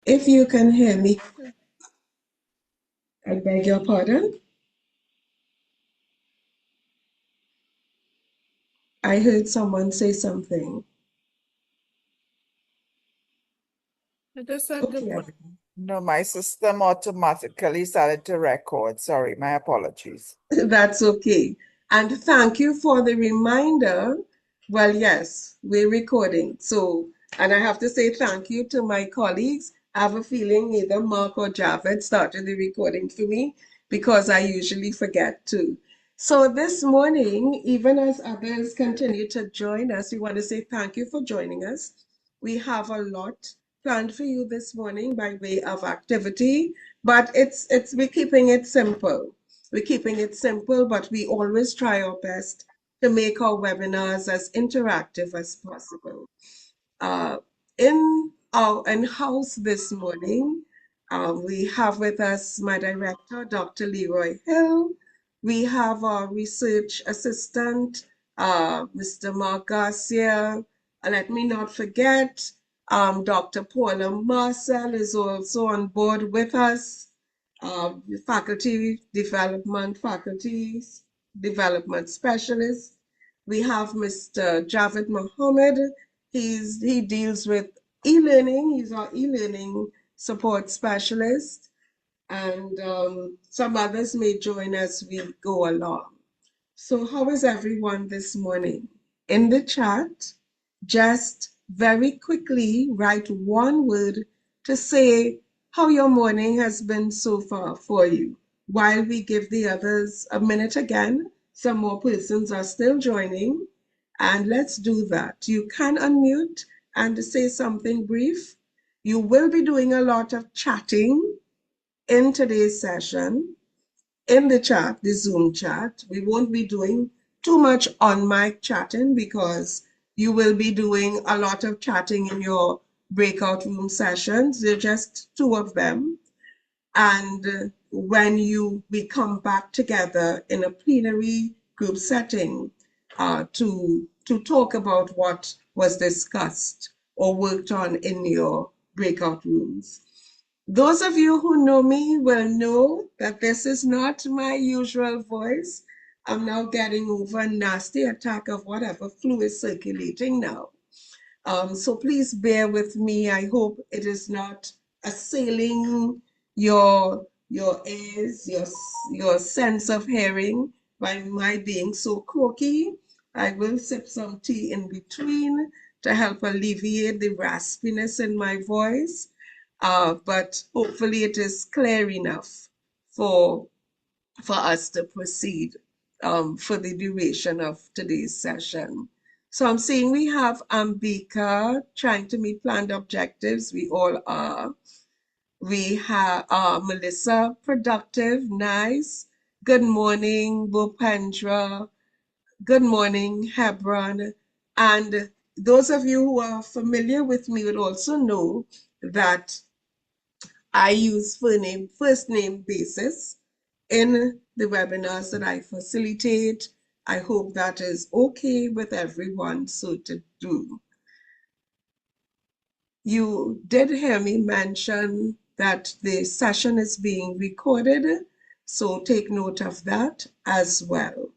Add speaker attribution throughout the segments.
Speaker 1: If you can hear me, I beg your pardon. I heard someone say something.
Speaker 2: Just said good
Speaker 1: Okay,
Speaker 2: morning. No, my system automatically started to record. Sorry, my apologies.
Speaker 1: that's okay. And thank you for the reminder. Well, yes, we're recording. So, and I have to say thank you to my colleagues. I have a feeling either Mark or Javed started the recording for me because I usually forget to. So this morning, even as others continue to join us, we want to say thank you for joining us. We have a lot planned for you this morning by way of activity, but we're keeping it simple. We're keeping it simple, but we always try our best to make our webinars as interactive as possible. Uh, in our in-house this morning, we have with us my director, Dr. Leroy Hill. We have our research assistant, Mr. Mark Garcia. And let me not forget, Dr. Paula Marcel is also on board with us, faculty development specialist. We have Mr. Javed Mohammed. He deals with e-learning. He's our e-learning support specialist, and some others may join as we go along. So, how is everyone this morning? In the chat, just very quickly write one word to say how your morning has been so far for you. While we give the others a minute again, some more persons are still joining, and let's do that. You can unmute and say something brief. You will be doing a lot of chatting in today's session in the chat, the Zoom chat. We won't be doing too much on mic chatting because you will be doing a lot of chatting in your breakout room sessions. There are just two of them. And when we come back together in a plenary group setting to talk about what was discussed or worked on in your breakout rooms. Those of you who know me will know that this is not my usual voice. I'm now getting over a nasty attack of whatever flu is circulating now. So please bear with me. I hope it is not assailing your ears, your sense of hearing by my being so croaky. I will sip some tea in between to help alleviate the raspiness in my voice. But hopefully it is clear enough for for us to proceed for the duration of today's session. So I'm seeing we have Ambika trying to meet planned objectives. We all are. We have Melissa, productive, nice. Good morning, Bhupendra. Good morning, Hebron. And those of you who are familiar with me would also know that I use first name basis in the webinars that I facilitate. I hope that is okay with everyone so to do. You did hear me mention that the session is being recorded, so take note of that as well.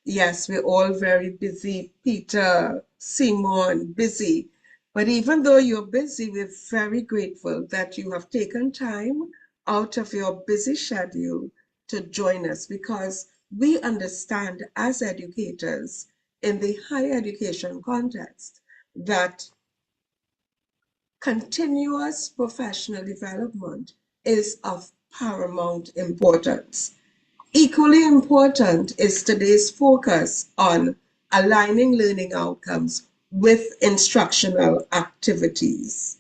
Speaker 1: Yes, we're all very busy. Peter, Simon, busy. But even though you're busy, we're very grateful that you have taken time out of your busy schedule to join us because we understand as educators in the higher education context that continuous professional development is of paramount importance. Equally important is today's focus on aligning learning outcomes with instructional activities.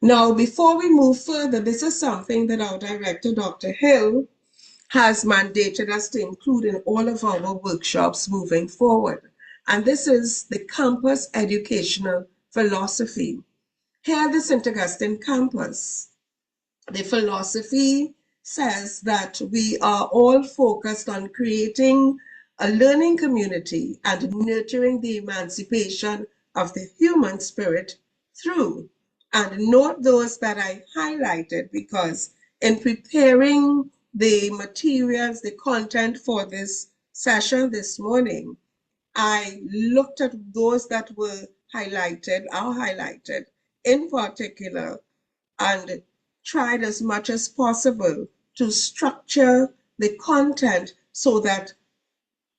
Speaker 1: Now, before we move further, this is something that our director, Dr. Hill, has mandated us to include in all of our workshops moving forward. And this is the campus educational philosophy. Here at the St. Augustine campus, the philosophy says that we are all focused on creating a learning community and nurturing the emancipation of the human spirit through. And note those that I highlighted because in preparing the materials, the content for this session this morning, I looked at those that were highlighted, are highlighted in particular, and tried as much as possible to structure the content so that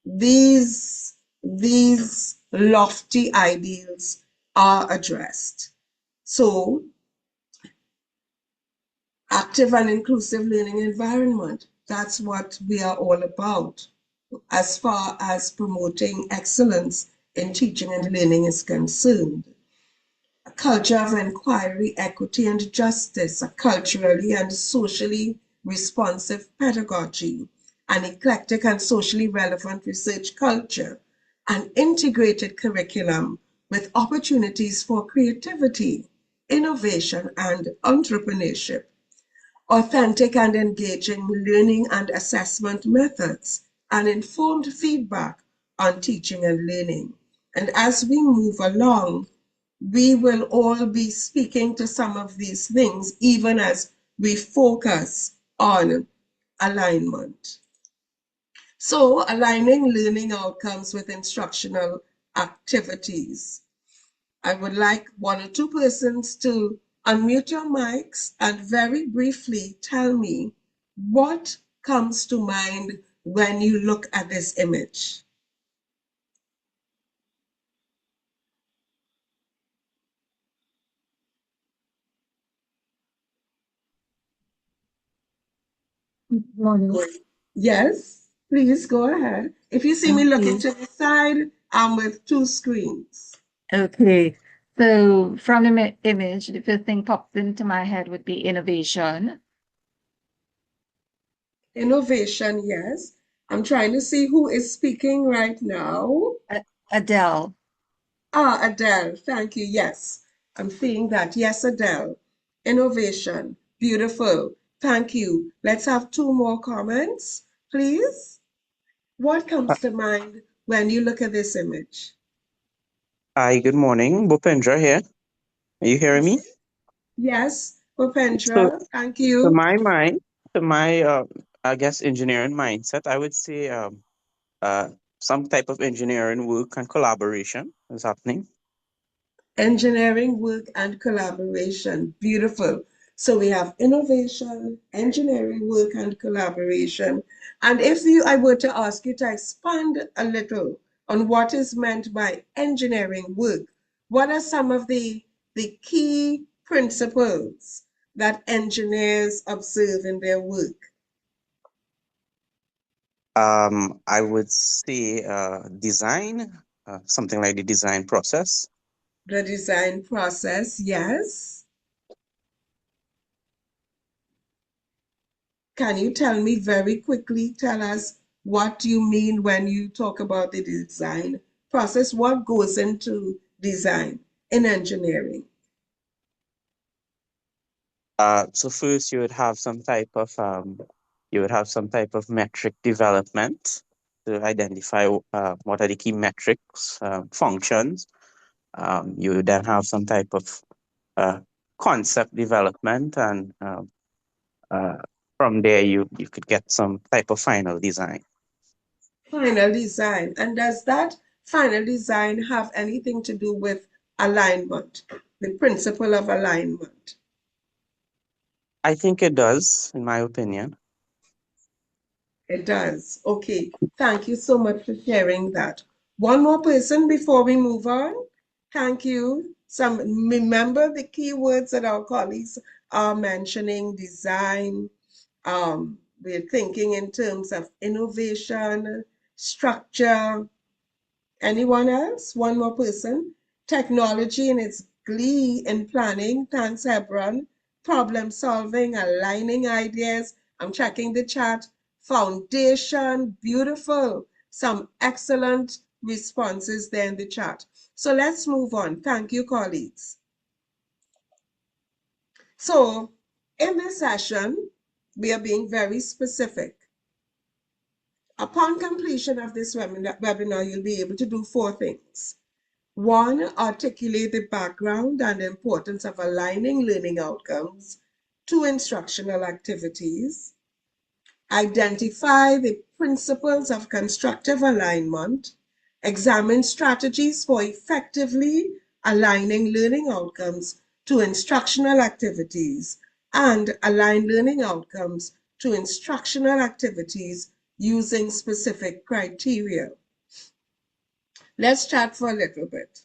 Speaker 1: these lofty ideals are addressed. So, active and inclusive learning environment, that's what we are all about as far as promoting excellence in teaching and learning is concerned. A culture of inquiry, equity, and justice, a culturally and socially responsive pedagogy, an eclectic and socially relevant research culture, an integrated curriculum with opportunities for creativity, innovation, and entrepreneurship, authentic and engaging learning and assessment methods, and informed feedback on teaching and learning. And as we move along, we will all be speaking to some of these things, even as we focus on alignment. So, aligning learning outcomes with instructional activities. I would like one or two persons to unmute your mics and very briefly tell me what comes to mind when you look at this image.
Speaker 3: Morning.
Speaker 1: Yes, please go ahead. If you see me looking
Speaker 3: Okay.
Speaker 1: to the side, I'm with two screens.
Speaker 3: Okay. So from the image, the first thing pops into my head would be innovation.
Speaker 1: Innovation, yes. I'm trying to see who is speaking right now.
Speaker 3: Adele.
Speaker 1: Ah, Adele, thank you. Yes, I'm seeing that. Yes, Adele. Innovation. Beautiful. Thank you. Let's have two more comments, please. What comes to mind when you look at this image?
Speaker 4: Hi, good morning. Bhupendra here. Are you hearing me?
Speaker 1: Yes,
Speaker 4: So,
Speaker 1: Bhupendra, thank
Speaker 4: to
Speaker 1: you.
Speaker 4: my mind, to my, I guess, engineering mindset, I would say uh, some type of engineering work and collaboration is happening.
Speaker 1: Engineering work and collaboration. Beautiful. So we have innovation, engineering work and collaboration. And if I were to ask you to expand a little on what is meant by engineering work, what are some of the key principles that engineers observe in their work?
Speaker 4: I would say design, something like the design process.
Speaker 1: The design process, yes. Can you tell me very quickly, tell us what you mean when you talk about the design process? What goes into design in engineering?
Speaker 4: So first, you would have some type of metric development to identify what are the key metrics, functions. You then have some type of uh, concept development, and uh, from there you could get some type of final design.
Speaker 1: Final design. And does that final design have anything to do with alignment, the principle of alignment?
Speaker 4: I think it does, in my opinion.
Speaker 1: It does. Okay. Thank you so much for sharing that. One more person before we move on. Thank you. Some remember the keywords that our colleagues are mentioning: design. We're thinking in terms of innovation, structure. Anyone else? One more person. Technology in its glee in planning. Thanks, Hebron. Problem solving, aligning ideas. I'm checking the chat. Foundation, beautiful. Some excellent responses there in the chat. So let's move on. Thank you, colleagues. So in this session, we are being very specific. Upon completion of this webinar, you'll be able to do four things. One, articulate the background and the importance of aligning learning outcomes to instructional activities. Identify the principles of constructive alignment. Examine strategies for effectively aligning learning outcomes to instructional activities, and align learning outcomes to instructional activities using specific criteria. Let's chat for a little bit.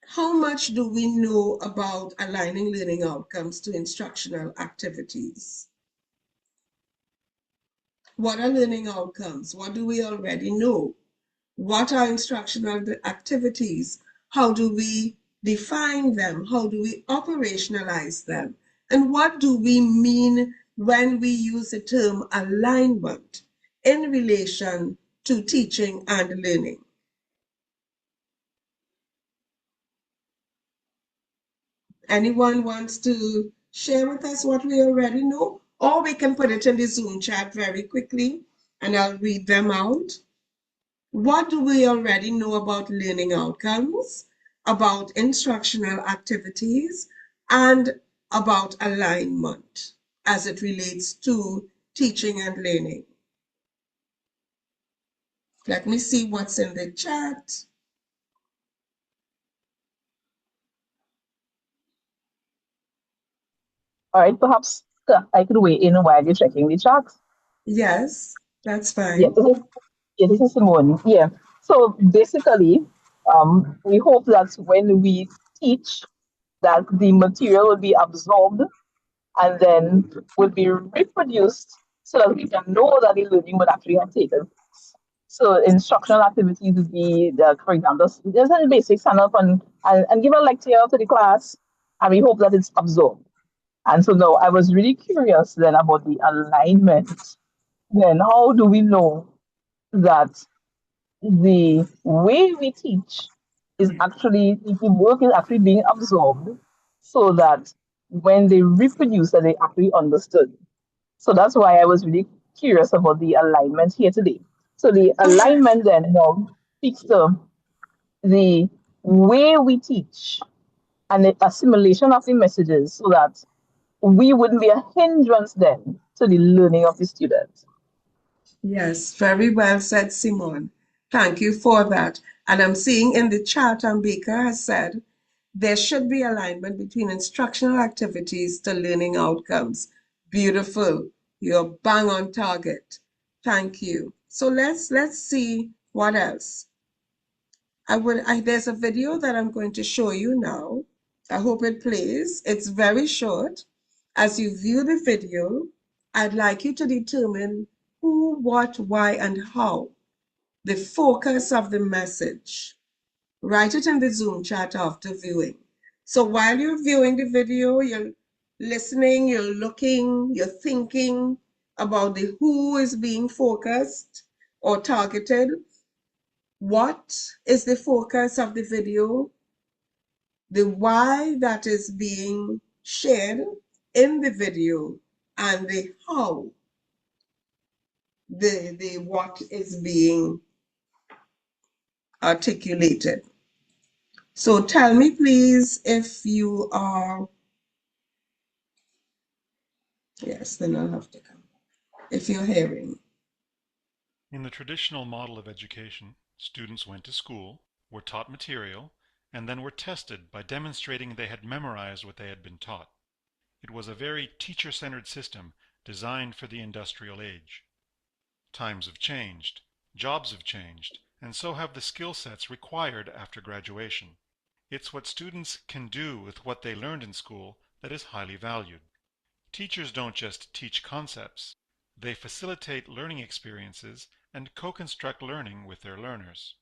Speaker 1: How much do we know about aligning learning outcomes to instructional activities? What are learning outcomes? What do we already know? What are instructional activities? How do we define them? How do we operationalize them? And what do we mean when we use the term alignment in relation to teaching and learning? Anyone wants to share with us what we already know? Or we can put it in the Zoom chat very quickly and I'll read them out. What do we already know about learning outcomes, about instructional activities, and about alignment as it relates to teaching and learning? Let me see what's in the chat.
Speaker 5: All right, perhaps I could weigh in while you're checking the charts.
Speaker 1: Yes, that's
Speaker 5: Yeah,
Speaker 1: fine.
Speaker 5: this is Simone. Yeah. So basically, we hope that when we teach, that the material will be absorbed and then will be reproduced so that we can know that the learning would actually have taken place. So instructional activities would be, for example, just a basic stand up and give a lecture to the class, and we hope that it's absorbed. And so now I was really curious then about the alignment. Then how do we know that the way we teach is actually, the work is actually being absorbed so that when they reproduce that they actually understood? So that's why I was really curious about the alignment here today. So the
Speaker 1: Okay.
Speaker 5: alignment then now speaks to the way we teach and the assimilation of the messages so that we wouldn't be a hindrance then to the learning of the students.
Speaker 1: Yes, very well said, Simone. Thank you for that. And I'm seeing in the chat, Baker has said, there should be alignment between instructional activities to learning outcomes. Beautiful. You're bang on target. Thank you. So let's see what else. There's a video that I'm going to show you now. I hope it plays. It's very short. As you view the video, I'd like you to determine who, what, why, and how. The focus of the message. Write it in the Zoom chat after viewing. So while you're viewing the video, you're listening, you're looking, you're thinking about the who is being focused or targeted. What is the focus of the video? The why that is being shared in the video, and the how, the what is being articulated. So tell me, please, if you are, yes, then I'll have to come, if you're hearing.
Speaker 6: In the traditional model of education, students went to school, were taught material, and then were tested by demonstrating they had memorized what they had been taught. It was a very teacher-centered system designed for the industrial age. Times have changed, jobs have changed, and so have the skill sets required after graduation. It's what students can do with what they learned in school that is highly valued. Teachers don't just teach concepts. They facilitate learning experiences and co-construct learning with their learners.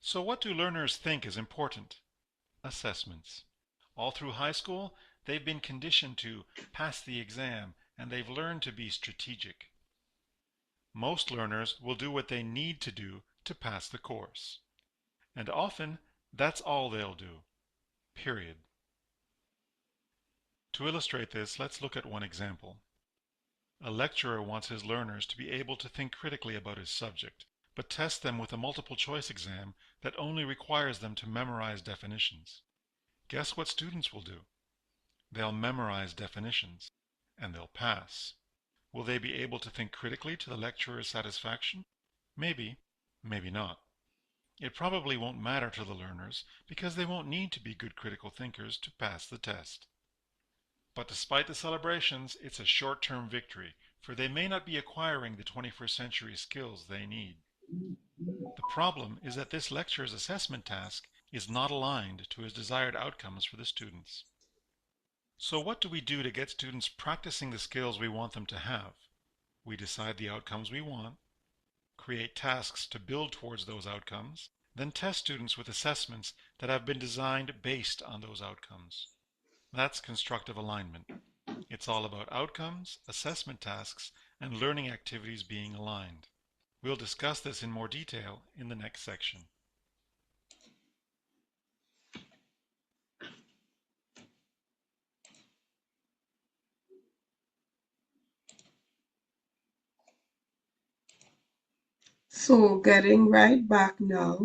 Speaker 6: So what do learners think is important? Assessments. All through high school, they've been conditioned to pass the exam, and they've learned to be strategic. Most learners will do what they need to do to pass the course. And often, that's all they'll do. Period. To illustrate this, let's look at one example. A lecturer wants his learners to be able to think critically about his subject, but test them with a multiple choice exam that only requires them to memorize definitions. Guess what students will do? They'll memorize definitions, and they'll pass. Will they be able to think critically to the lecturer's satisfaction? Maybe, maybe not. It probably won't matter to the learners because they won't need to be good critical thinkers to pass the test. But despite the celebrations, it's a short-term victory, for they may not be acquiring the 21st century skills they need. The problem is that this lecturer's assessment task is not aligned to his desired outcomes for the students. So what do we do to get students practicing the skills we want them to have? We decide the outcomes we want, create tasks to build towards those outcomes, then test students with assessments that have been designed based on those outcomes. That's constructive alignment. It's all about outcomes, assessment tasks, and learning activities being aligned. We'll discuss this in more detail in the next section.
Speaker 1: So getting right back now,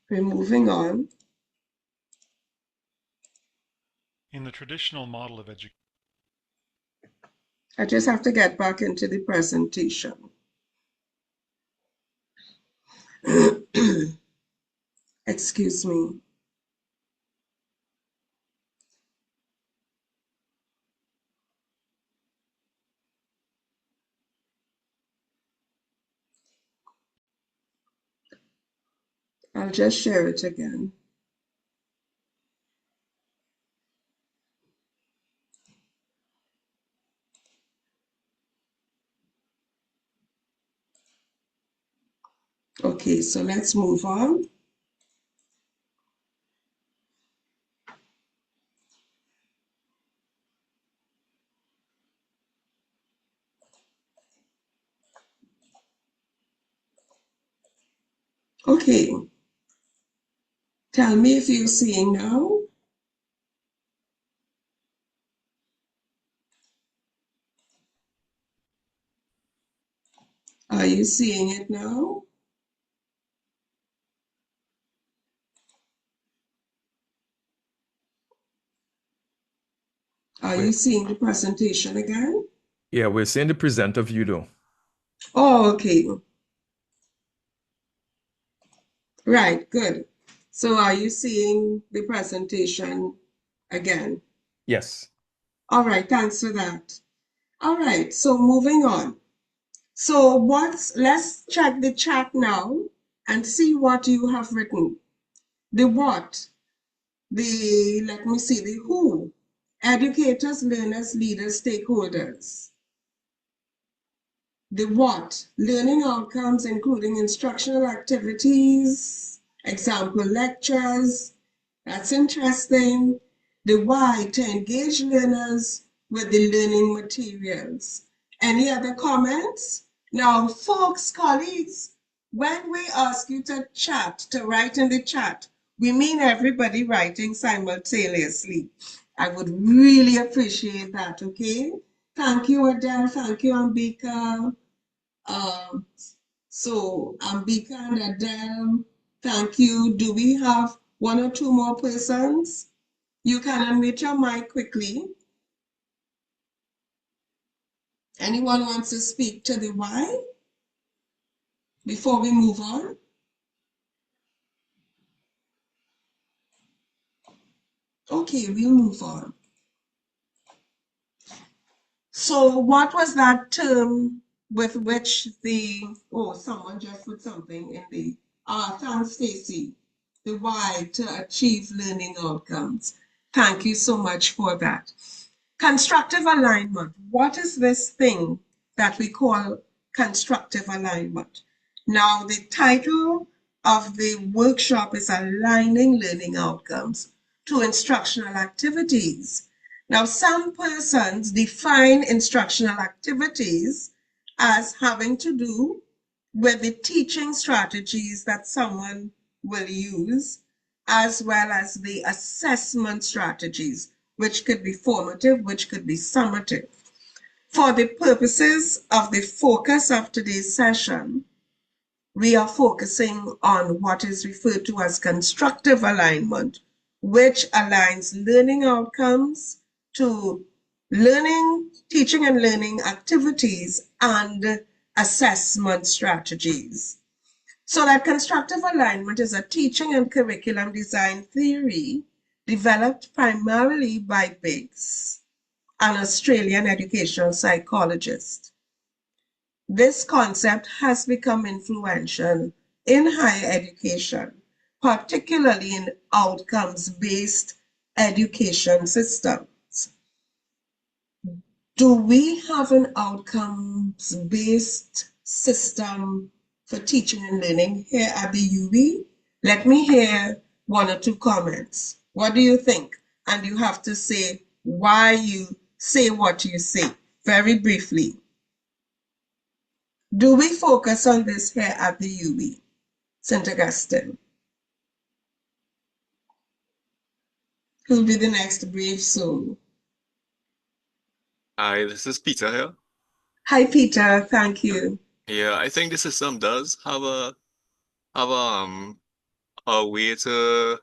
Speaker 1: we're moving on.
Speaker 6: In the traditional model of education,
Speaker 1: I just have to get back into the presentation. Excuse me. I'll just share it again. Okay, so let's move on. Okay, tell me if you're seeing now. Are you seeing it now? Are you seeing the presentation again?
Speaker 7: Yeah, we're seeing the presenter view though.
Speaker 1: Oh, okay. Right, good. So are you seeing the presentation again?
Speaker 7: Yes.
Speaker 1: All right, thanks for that. All right, so moving on. So let's check the chat now and see what you have written. The what? Let me see, the who? Educators, learners, leaders, stakeholders. The what? Learning outcomes, including instructional activities, example lectures. That's interesting. The why? To engage learners with the learning materials. Any other comments? Now, folks, colleagues, when we ask you to chat, to write in the chat, we mean everybody writing simultaneously. I would really appreciate that, okay? Thank you, Adele. Thank you, Ambika. So Ambika and Adele, thank you. Do we have one or two more persons? You can unmute your mic quickly. Anyone wants to speak to the why before we move on? Okay, we'll move on. So what was that term with which someone just put something in the, thanks, Stacy. The why to achieve learning outcomes. Thank you so much for that. Constructive alignment. What is this thing that we call constructive alignment? Now, the title of the workshop is Aligning Learning Outcomes to Instructional Activities. Now, some persons define instructional activities as having to do with the teaching strategies that someone will use, as well as the assessment strategies, which could be formative, which could be summative. For the purposes of the focus of today's session, we are focusing on what is referred to as constructive alignment, which aligns learning outcomes to learning, teaching and learning activities and assessment strategies. So that constructive alignment is a teaching and curriculum design theory developed primarily by Biggs, an Australian educational psychologist. This concept has become influential in higher education, particularly in outcomes-based education systems. Do we have an outcomes-based system for teaching and learning here at the UB? Let me hear one or two comments. What do you think? And you have to say why you say what you say, very briefly. Do we focus on this here at the UB, St. Augustine? Who'll be the next brave soul?
Speaker 8: Hi, this is Peter here.
Speaker 1: Hi, Peter. Thank you.
Speaker 8: Yeah, I think the system does have a way to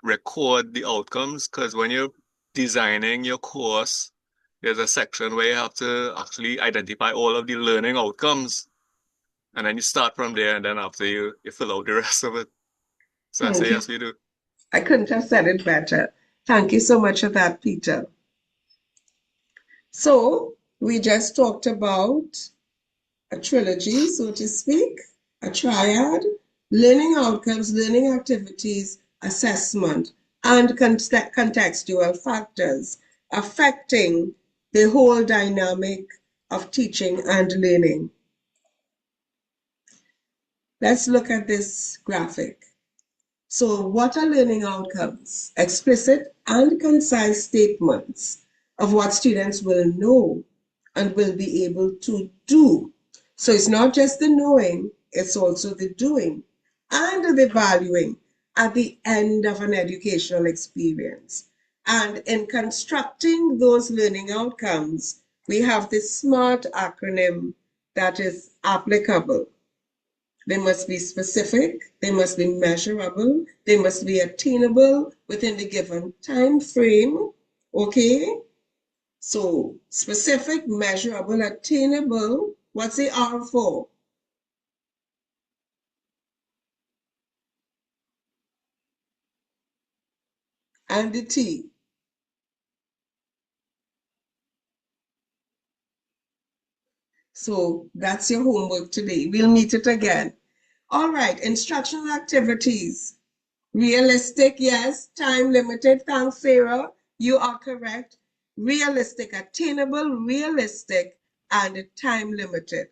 Speaker 8: record the outcomes, because when you're designing your course, there's a section where you have to actually identify all of the learning outcomes, and then you start from there, and then after you fill out the rest of it. So I
Speaker 1: Thank
Speaker 8: say
Speaker 1: you.
Speaker 8: yes, we do.
Speaker 1: I couldn't have said it better. Thank you so much for that, Peter. So we just talked about a trilogy, so to speak, a triad: learning outcomes, learning activities, assessment, and contextual factors affecting the whole dynamic of teaching and learning. Let's look at this graphic. So what are learning outcomes? Explicit and concise statements of what students will know and will be able to do. So it's not just the knowing, it's also the doing and the valuing at the end of an educational experience. And in constructing those learning outcomes, we have this SMART acronym that is applicable. They must be specific, they must be measurable, they must be attainable within the given time frame. Okay? So specific, measurable, attainable. What's the R for? And the T. So that's your homework today. We'll meet it again. All right, instructional activities. Realistic, yes. Time limited. Thanks, Sarah. You are correct. Realistic, attainable, realistic, and time limited.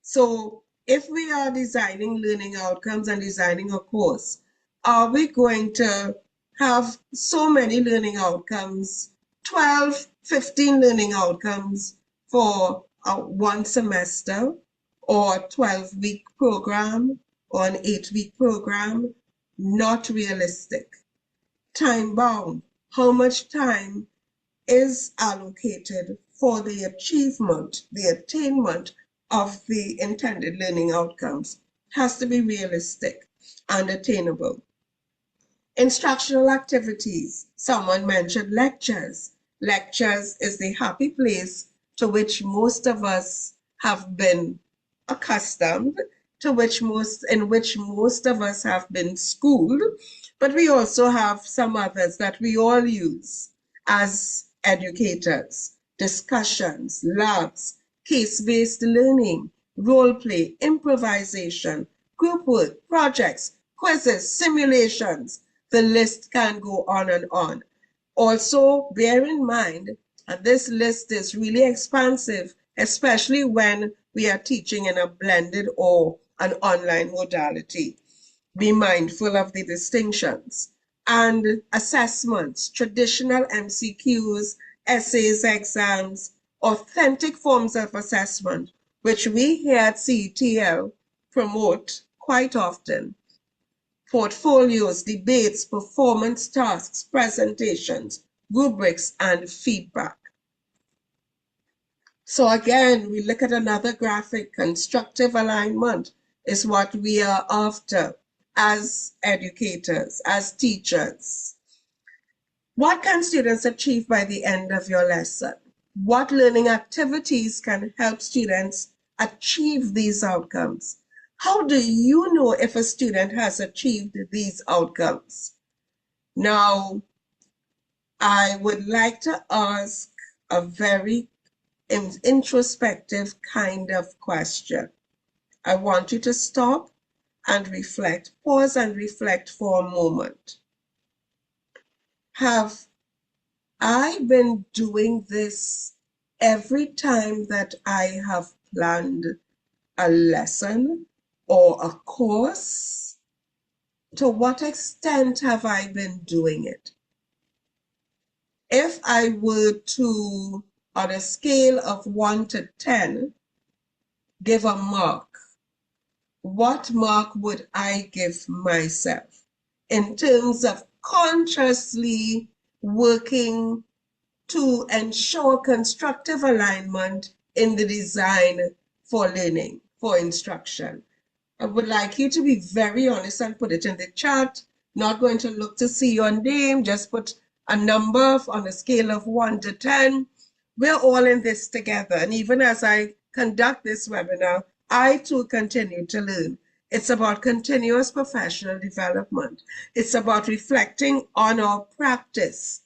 Speaker 1: So if we are designing learning outcomes and designing a course, are we going to have so many learning outcomes, 12, 15 learning outcomes for one semester, or a 12-week program, or an 8-week program? Not realistic. Time bound. How much time is allocated for the achievement, the attainment of the intended learning outcomes? Has to be realistic and attainable. Instructional activities. Someone mentioned lectures. Lectures is the happy place to which most of us have been accustomed, in which most of us have been schooled, but we also have some others that we all use as educators: discussions, labs, case-based learning, role play, improvisation, group work, projects, quizzes, simulations. The list can go on and on. Also, bear in mind that this list is really expansive, especially when we are teaching in a blended or an online modality. Be mindful of the distinctions. And assessments, traditional MCQs, essays, exams, authentic forms of assessment, which we here at CETL promote quite often. Portfolios, debates, performance tasks, presentations, rubrics, and feedback. So again, we look at another graphic. Constructive alignment is what we are after as educators, as teachers. What can students achieve by the end of your lesson? What learning activities can help students achieve these outcomes? How do you know if a student has achieved these outcomes? Now, I would like to ask a very introspective kind of question. I want you to stop and reflect, pause and reflect for a moment. Have I been doing this every time that I have planned a lesson or a course? To what extent have I been doing it? If I were to, on a scale of 1 to 10, give a mark, what mark would I give myself in terms of consciously working to ensure constructive alignment in the design for learning, for instruction? I would like you to be very honest and put it in the chat. Not going to look to see your name, just put a number on a scale of 1 to 10. We're all in this together. And even as I conduct this webinar, I too continue to learn. It's about continuous professional development. It's about reflecting on our practice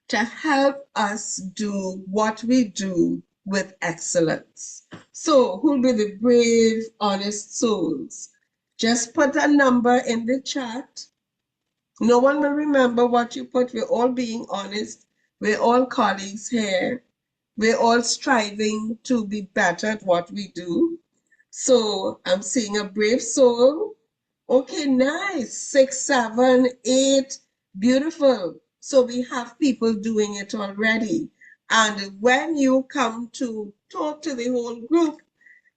Speaker 1: to help us do what we do with excellence. So, who'll be the brave, honest souls? Just put a number in the chat. No one will remember what you put. We're all being honest. We're all colleagues here. We're all striving to be better at what we do. So, I'm seeing a brave soul. Okay, nice. 6, 7, 8. Beautiful. So we have people doing it already. And when you come to talk to the whole group,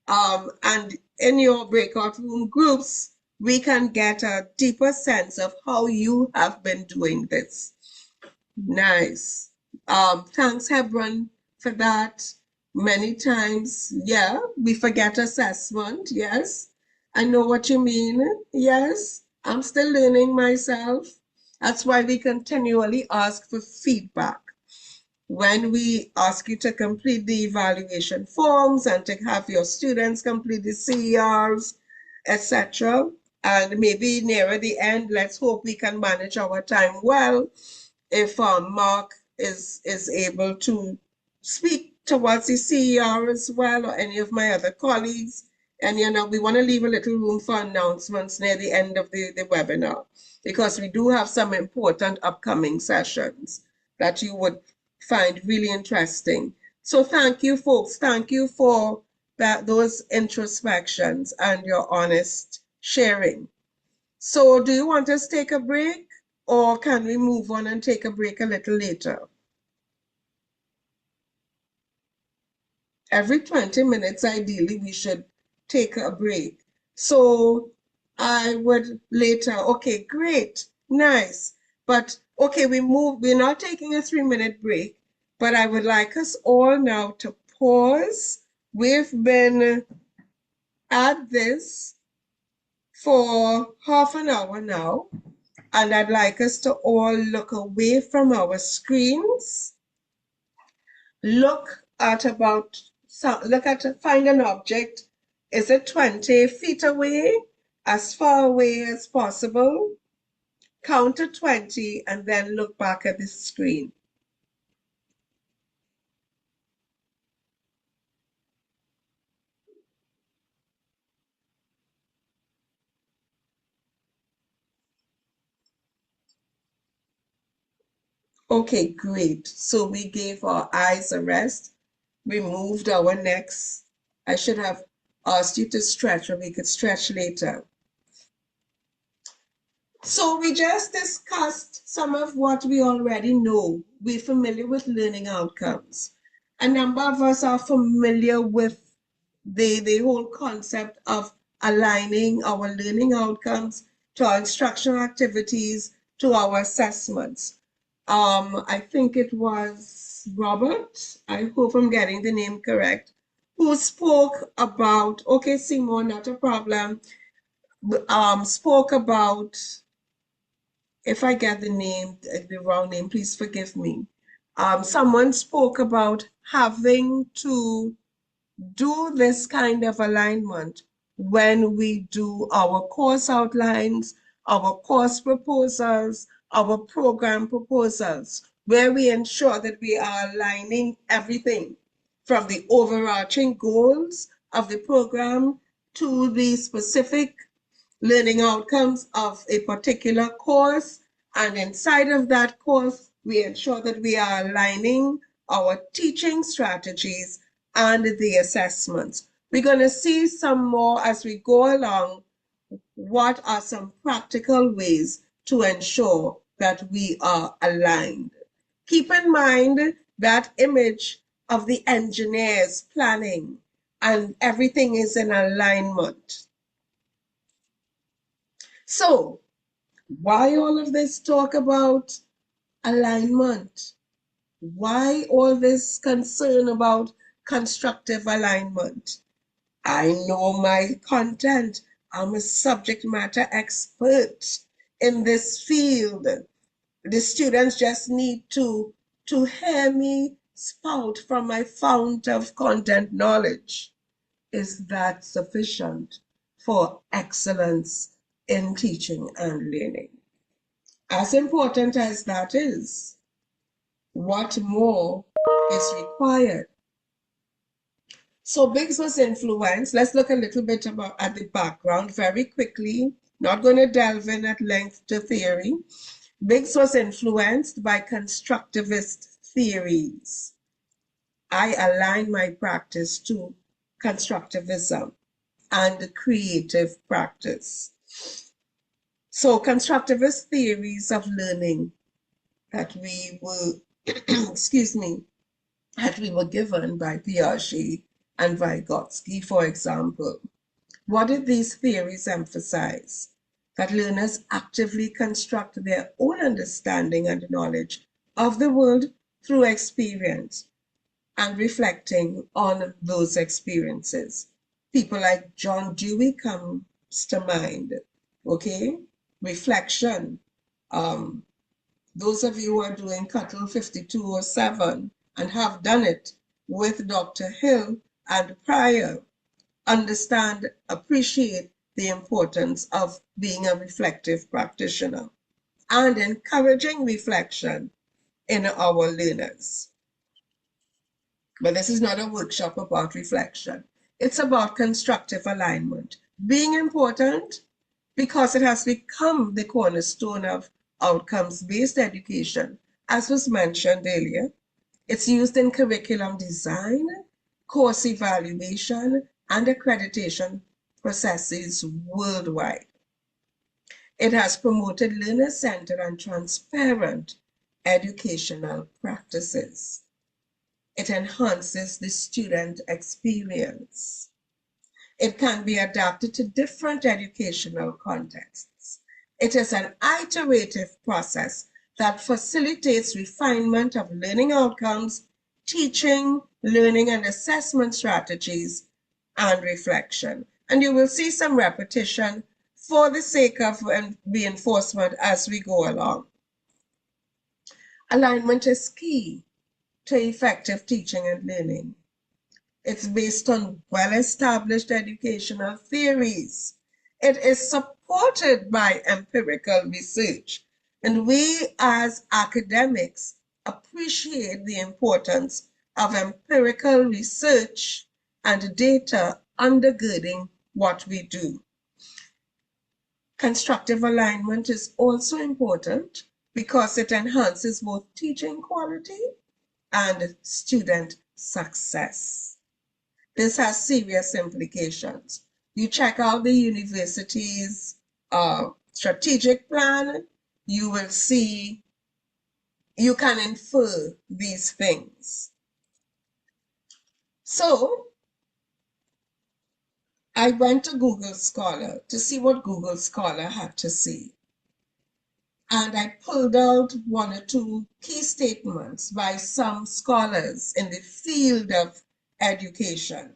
Speaker 1: and in your breakout room groups, we can get a deeper sense of how you have been doing this. Nice. Thanks, Hebron, for that. Many times, yeah, we forget assessment. Yes, I know what you mean. Yes, I'm still learning myself. That's why we continually ask for feedback. When we ask you to complete the evaluation forms and to have your students complete the CERs, etc., and maybe nearer the end, let's hope we can manage our time well. If Mark is able to speak towards the CER as well, or any of my other colleagues. And we want to leave a little room for announcements near the end of the webinar, because we do have some important upcoming sessions that you would find really interesting. So thank you, folks. Thank you for those introspections and your honest sharing. So do you want us to take a break, or can we move on and take a break a little later? Every 20 minutes, ideally, we should take a break. So I would later, okay, great, nice. But okay, we're not taking a 3-minute break, but I would like us all now to pause. We've been at this for half an hour now. And I'd like us to all look away from our screens. Find an object. Is it 20 feet away? As far away as possible. Count to 20 and then look back at the screen. Okay, great. So we gave our eyes a rest. We moved our necks. I should have asked you to stretch, or we could stretch later. So we just discussed some of what we already know. We're familiar with learning outcomes. A number of us are familiar with the whole concept of aligning our learning outcomes to our instructional activities, to our assessments. I think it was Robert, I hope I'm getting the name correct, who spoke about, okay, Simon, not a problem, spoke about, if I get the wrong name, please forgive me. Someone spoke about having to do this kind of alignment when we do our course outlines, our course proposals, our program proposals, where we ensure that we are aligning everything from the overarching goals of the program to the specific learning outcomes of a particular course. And inside of that course, we ensure that we are aligning our teaching strategies and the assessments. We're going to see some more as we go along. What are some practical ways to ensure that we are aligned? Keep in mind that image of the engineers planning and everything is in alignment. So, why all of this talk about alignment? Why all this concern about constructive alignment? I know my content. I'm a subject matter expert in this field. The students just need to hear me spout from my fount of content knowledge. Is that sufficient for excellence in teaching and learning? As important as that is, what more is required? So Biggs was influenced. Let's look a little bit at the background very quickly. Not going to delve in at length to theory. Biggs was influenced by constructivist theories. I align my practice to constructivism and creative practice. So constructivist theories of learning that we were, excuse me, that we were given by Piaget and Vygotsky, for example. What did these theories emphasize? That learners actively construct their own understanding and knowledge of the world through experience and reflecting on those experiences. People like John Dewey comes to mind, okay? Reflection. Those of you who are doing Cuttle 5207 and have done it with Dr. Hill and Pryor understand, appreciate the importance of being a reflective practitioner and encouraging reflection in our learners. But this is not a workshop about reflection. It's about constructive alignment. Being important because it has become the cornerstone of outcomes-based education, as was mentioned earlier. It's used in curriculum design, course evaluation, and accreditation processes worldwide. It has promoted learner-centered and transparent educational practices. It enhances the student experience. It can be adapted to different educational contexts. It is an iterative process that facilitates refinement of learning outcomes, teaching, learning, and assessment strategies, and reflection. And you will see some repetition for the sake of reinforcement as we go along. Alignment is key to effective teaching and learning. It's based on well-established educational theories. It is supported by empirical research. And we as academics appreciate the importance of empirical research and data undergirding what we do. Constructive alignment is also important because it enhances both teaching quality and student success. This has serious implications. You check out the university's strategic plan, you will see, you can infer these things. So I went to Google Scholar to see what Google Scholar had to say. and I pulled out one or two key statements by some scholars in the field of education.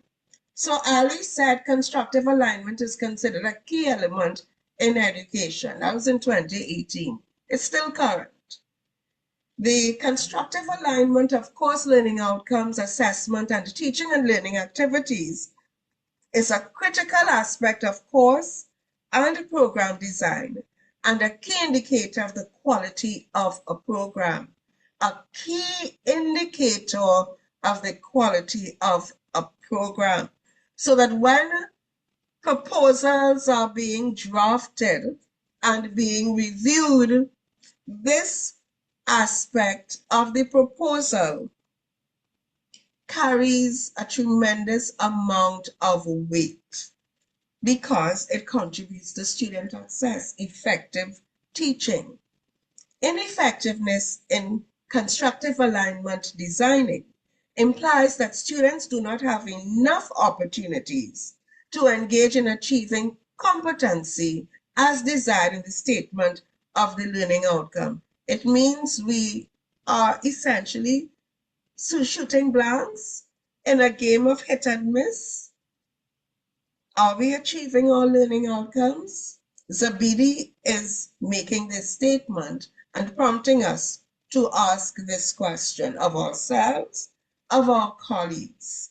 Speaker 1: So Ali said constructive alignment is considered a key element in education. That was in 2018. It's still current. The constructive alignment of course learning outcomes, assessment, and teaching and learning activities is a critical aspect of course and program design and a key indicator of the quality of a program. A key indicator of the quality of a program. So that when proposals are being drafted and being reviewed, this aspect of the proposal carries a tremendous amount of weight because it contributes to student success, effective teaching. Ineffectiveness in constructive alignment designing implies that students do not have enough opportunities to engage in achieving competency as desired in the statement of the learning outcome. It means we are essentially shooting blanks in a game of hit and miss. Are we achieving our learning outcomes? Zabidi is making this statement and prompting us to ask this question of ourselves, of our colleagues.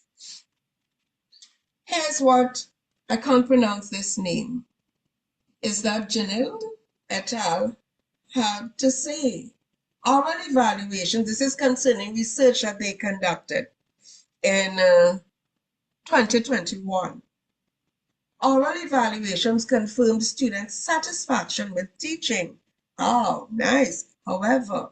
Speaker 1: Here's what, I can't pronounce this name. Is that Janil et al. Had to say? Oral evaluation, this is concerning research that they conducted in 2021. Oral evaluations confirmed students' satisfaction with teaching. Oh, nice. However,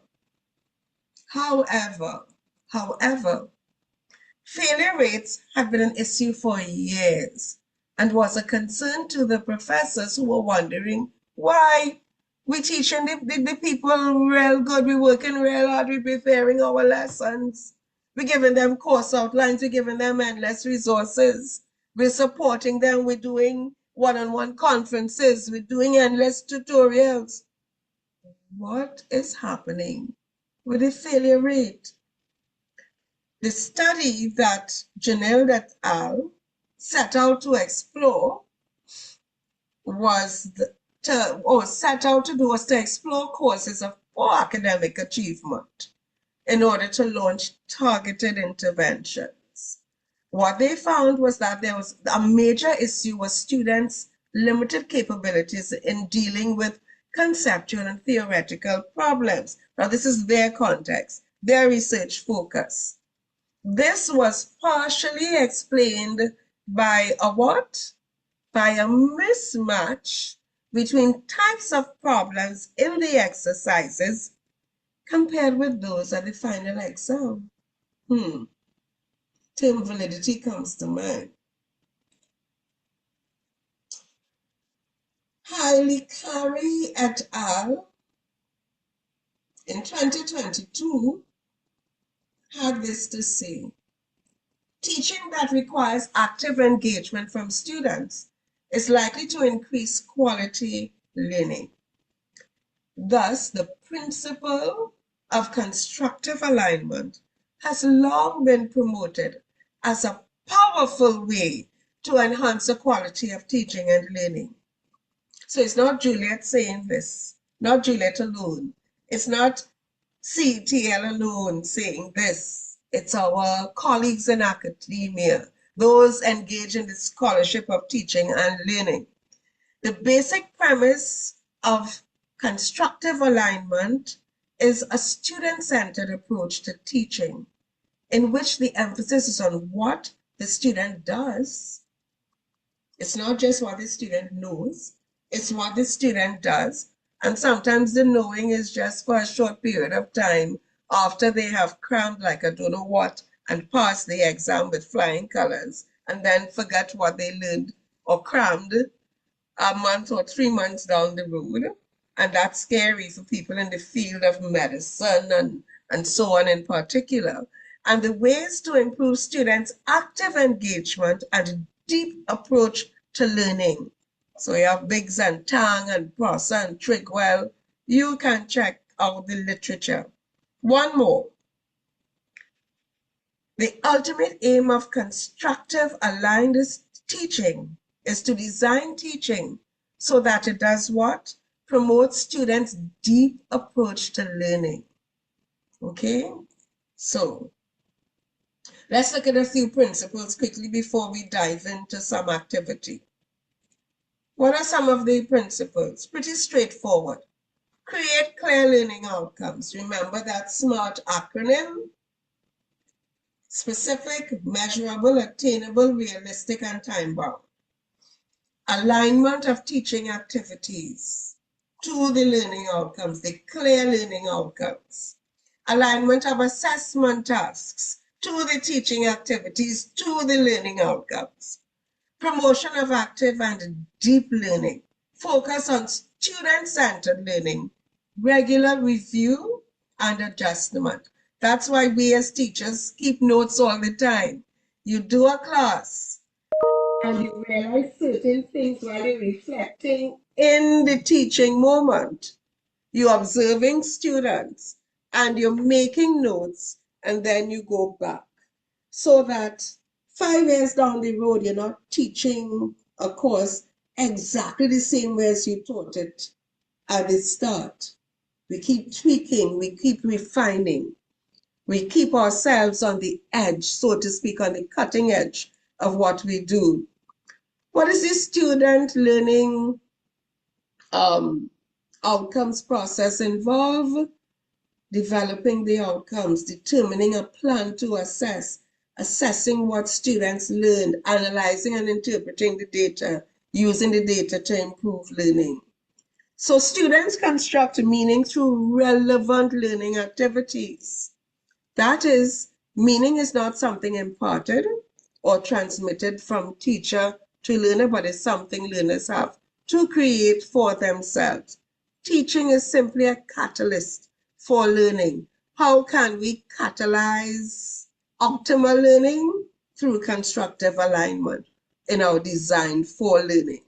Speaker 1: failure rates have been an issue for years and was a concern to the professors who were wondering why we teaching the people real good, we working real hard, we preparing our lessons, we giving them course outlines, we giving them endless resources, we're supporting them, we're doing one-on-one conferences, we're doing endless tutorials. What is happening with the failure rate? The study that Janelle et al. Set out to explore was set out to do was to explore courses of poor academic achievement in order to launch targeted interventions. What they found was that there was a major issue with students' limited capabilities in dealing with conceptual and theoretical problems. Now, this is their context, their research focus. This was partially explained by a what? By a mismatch between types of problems in the exercises compared with those at the final exam. Term validity comes to mind. Hailey et al. In 2022 had this to say. Teaching that requires active engagement from students is likely to increase quality learning. Thus, the principle of constructive alignment has long been promoted as a powerful way to enhance the quality of teaching and learning. So it's not Juliet saying this, not Juliet alone. It's not CTL alone saying this. It's our colleagues in academia, those engaged in the scholarship of teaching and learning. The basic premise of constructive alignment is a student-centered approach to teaching, in which the emphasis is on what the student does. It's not just what the student knows, it's what the student does. And sometimes the knowing is just for a short period of time after they have crammed like I don't know what and passed the exam with flying colors and then forget what they learned or crammed a month or 3 months down the road. And that's scary for people in the field of medicine and so on in particular. And the ways to improve students' active engagement and deep approach to learning. So you have Biggs and Tang and Prosser and Trigwell You can check out the literature. One more. The ultimate aim of constructive aligned teaching is to design teaching so that it does what? Promotes students' deep approach to learning. Okay? So let's look at a few principles quickly before we dive into some activity. What are some of the principles? Pretty straightforward. Create clear learning outcomes. Remember that SMART acronym? Specific, measurable, attainable, realistic, and time-bound. Alignment of teaching activities to the learning outcomes, the clear learning outcomes. Alignment of assessment tasks to the teaching activities, to the learning outcomes. Promotion of active and deep learning. Focus on student-centered learning. Regular review and adjustment. That's why we as teachers keep notes all the time. You do a class and you realize certain things while you're reflecting in the teaching moment. You're observing students and you're making notes, and then you go back so that 5 years down the road, you're not teaching a course exactly the same way as you taught it at the start. We keep tweaking, we keep refining, we keep ourselves on the edge, so to speak, on the cutting edge of what we do. What is the student learning outcomes process involve? Developing the outcomes, determining a plan to assessing what students learned, analyzing and interpreting the data, using the data to improve learning. So students construct meaning through relevant learning activities. That is, meaning is not something imparted or transmitted from teacher to learner, but it's something learners have to create for themselves. Teaching is simply a catalyst for learning. How can we catalyze optimal learning? Through constructive alignment in our design for learning.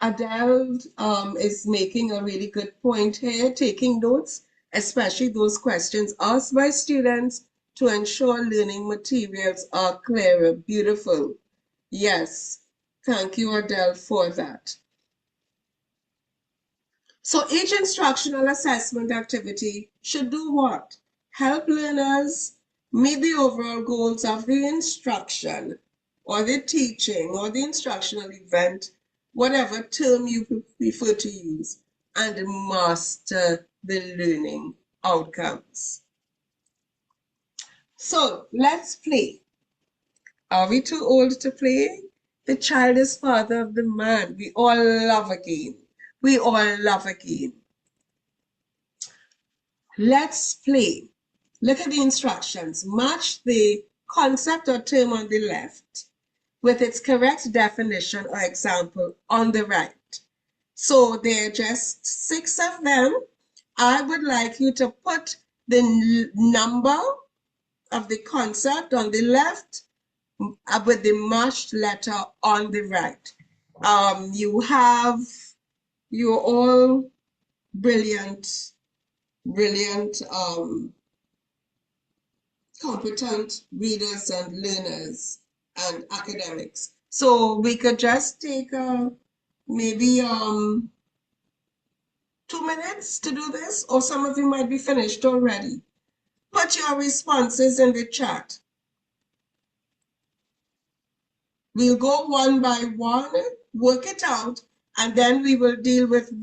Speaker 1: Adele is making a really good point here, taking notes, especially those questions asked by students to ensure learning materials are clearer. Beautiful. Yes. Thank you, Adele, for that. So each instructional assessment activity should do what? Help learners meet the overall goals of the instruction or the teaching or the instructional event, whatever term you prefer to use, and master the learning outcomes. So let's play. Are we too old to play? The child is father of the man. We all love a game. We all love a game. Let's play. Look at the instructions. Match the concept or term on the left with its correct definition or example on the right. So there are just 6 of them. I would like you to put the number of the concept on the left with the matched letter on the right. You're all brilliant, competent readers and learners and academics. So we could just take maybe 2 minutes to do this, or some of you might be finished already. Put your responses in the chat. We'll go one by one, work it out, and then we will deal with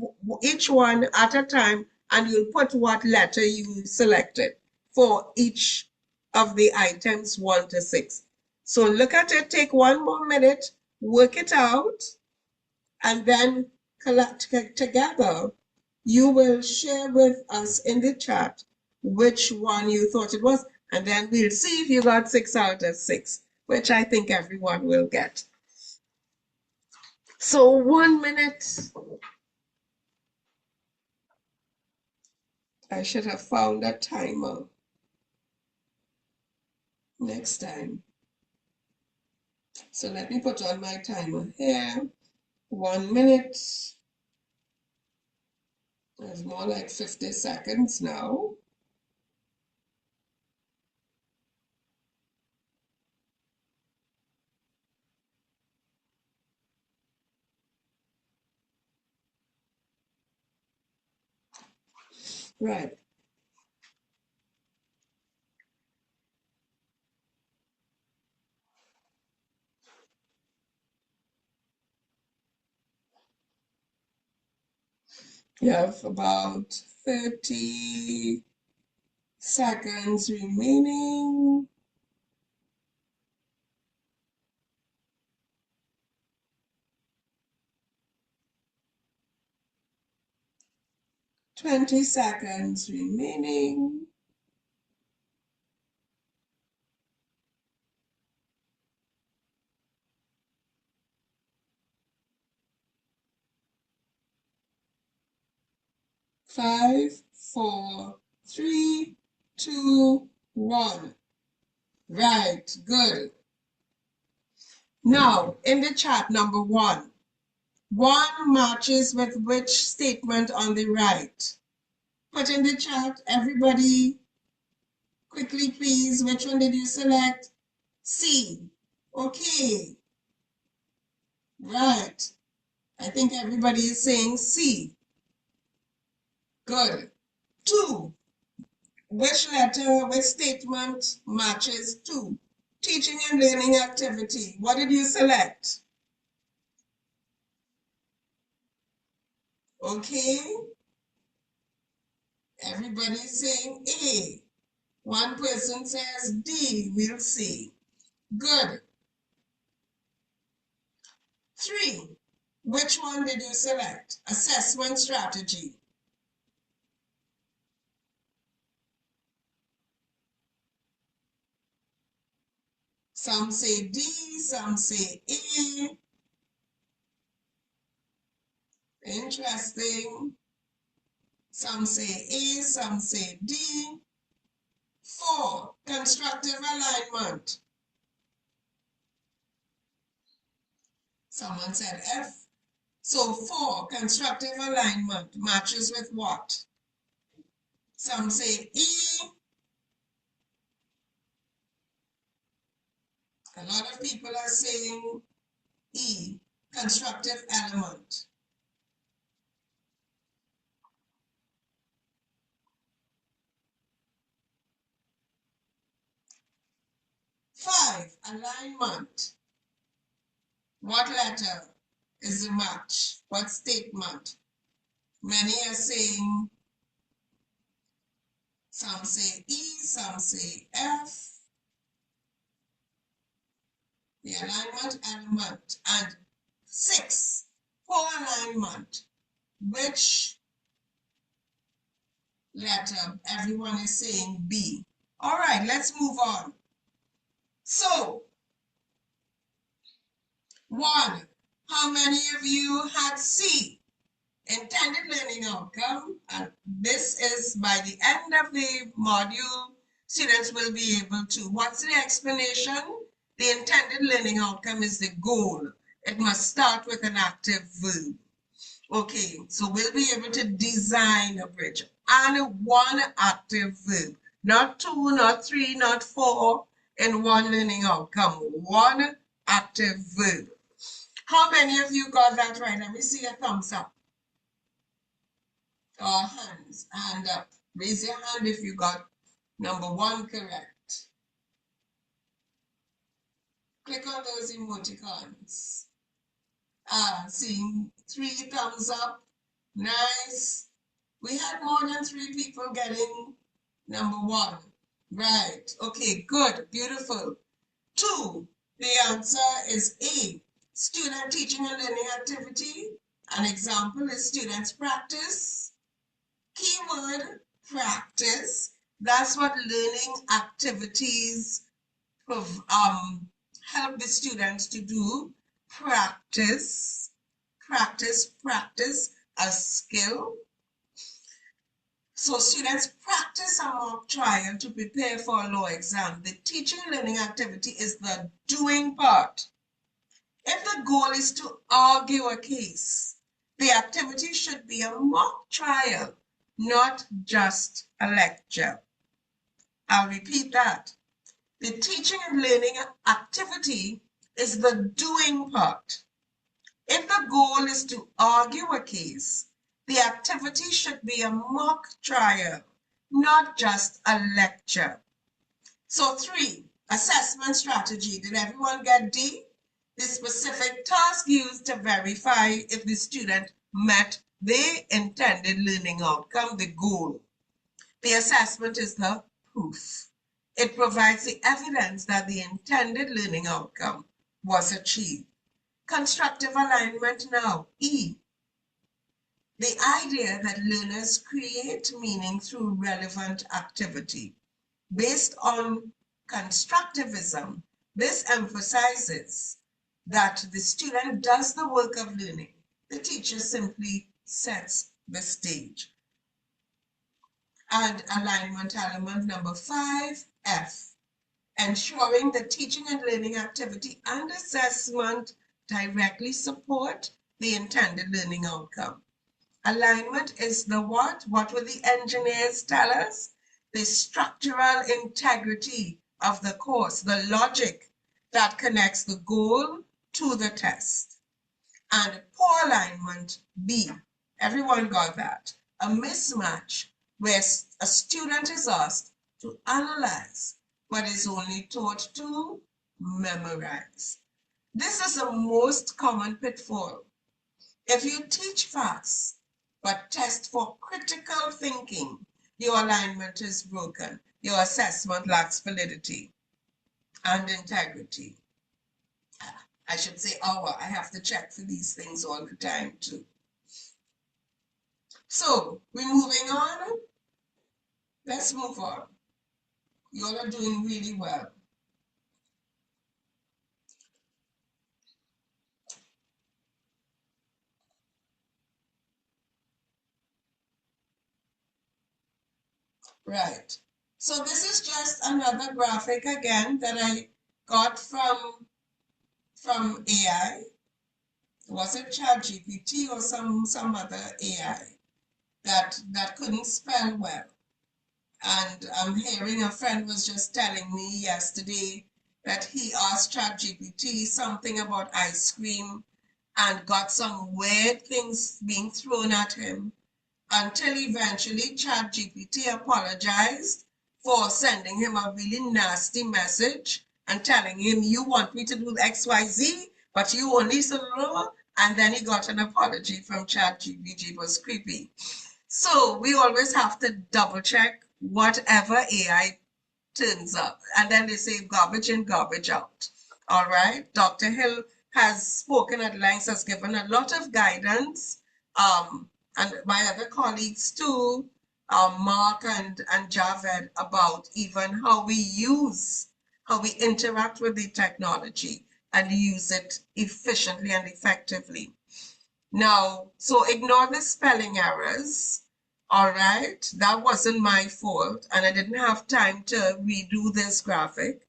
Speaker 1: each one at a time, and you'll put what letter you selected for each of the items 1 to 6. So look at it, take 1 more minute, work it out, and then together you will share with us in the chat which one you thought it was, and then we'll see if you got 6 out of 6, which I think everyone will get. So 1 minute. I should have found a timer next time. So let me put on my timer here. 1 minute. It's more like 50 seconds now. Right. You have about 30 seconds remaining. Twenty seconds remaining. Five, four, three, two, one. Right, good. Now, in the chat, number one. One matches with which statement on the right? Put in the chat, everybody, quickly please. Which one did you select? C. Okay, right. I think everybody is saying C. Good. Two. Which letter, which statement matches two? Teaching and learning activity. What did you select? Okay. Everybody's saying A. One person says D. We'll see. Good. Three. Which one did you select? Assessment strategy. Some say D, some say A. Interesting. Some say A, some say D. Four, constructive alignment. Someone said F. So four, constructive alignment matches with what? Some say E. A lot of people are saying E, constructive element. Five, alignment. What letter is the match? What statement? Many are saying, some say E, some say F. The alignment element. And six, for alignment. Which letter? Everyone is saying B. All right, let's move on. So, one, how many of you had C? Intended learning outcome. And this is by the end of the module, students will be able to. What's the explanation? The intended learning outcome is the goal. It must start with an active verb. Okay, so we'll be able to design a bridge and one active verb, not two, not three, not four, in one learning outcome, one active verb. How many of you got that right? Let me see a thumbs up or hands, hand up. Raise your hand if you got number one correct. Click on those emoticons. Seeing three thumbs up. Nice. We had more than three people getting number one. Right. Okay, good. Beautiful. Two, the answer is A. Student teaching and learning activity. An example is students practice. Keyword, practice. That's what learning activities help the students to do. Practice, practice, practice a skill. So students practice a mock trial to prepare for a law exam. The teaching and learning activity is the doing part. If the goal is to argue a case, The activity should be a mock trial, not just a lecture. I'll repeat that. The teaching and learning activity is the doing part. If the goal is to argue a case, the activity should be a mock trial, not just a lecture. So 3, assessment strategy. Did everyone get D? The specific task used to verify if the student met the intended learning outcome, the goal. The assessment is the proof. It provides the evidence that the intended learning outcome was achieved. Constructive alignment now, E. The idea that learners create meaning through relevant activity. Based on constructivism, this emphasizes that the student does the work of learning. The teacher simply sets the stage. And alignment element number 5, F. Ensuring the teaching and learning activity and assessment directly support the intended learning outcome. Alignment is the what? What will the engineers tell us? The structural integrity of the course, the logic that connects the goal to the test. And poor alignment, B. Everyone got that. A mismatch where a student is asked to analyze but is only taught to memorize. This is the most common pitfall. If you teach facts but test for critical thinking, your alignment is broken. Your assessment lacks validity and integrity. I should say I have to check for these things all the time too. So we're moving on. Let's move on. You all are doing really well. Right. So this is just another graphic again that I got from AI. Was it ChatGPT or some other AI that couldn't spell well? And I'm hearing a friend was just telling me yesterday that he asked ChatGPT something about ice cream and got some weird things being thrown at him until eventually ChatGPT apologized for sending him a really nasty message and telling him, you want me to do XYZ, but you only so low. And then he got an apology from ChatGPT. It was creepy. So we always have to double check whatever AI turns up. And then they say garbage in, garbage out. All right. Dr. Hill has spoken at length, has given a lot of guidance. And my other colleagues too, Mark and Javed, about even how we interact with the technology and use it efficiently and effectively. Now, so ignore the spelling errors. All right, that wasn't my fault, and I didn't have time to redo this graphic.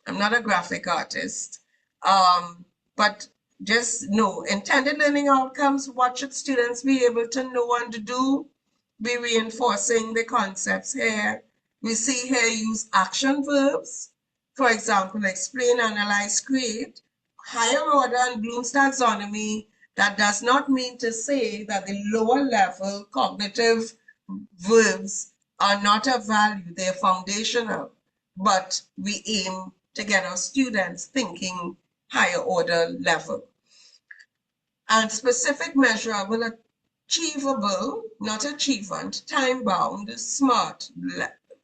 Speaker 1: I'm not a graphic artist. But just know intended learning outcomes. What should students be able to know and do? Be reinforcing the concepts here. We see here use action verbs. For example, explain, analyze, create. Higher order and Bloom's taxonomy. That does not mean to say that the lower level cognitive verbs are not of value. They're foundational, but we aim to get our students thinking higher order level. And specific, measurable, achievable, not achievement, time bound, smart.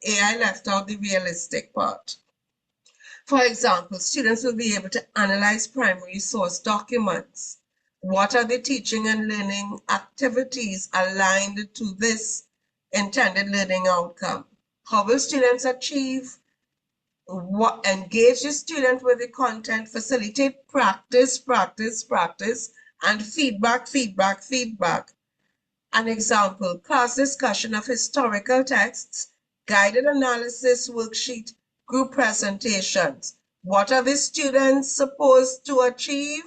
Speaker 1: AI left out the realistic part. For example, students will be able to analyze primary source documents. What are the teaching and learning activities aligned to this intended learning outcome? How will students achieve? Engage the student with the content, facilitate practice, and feedback. An example, class discussion of historical texts, guided analysis worksheet, group presentations. What are the students supposed to achieve?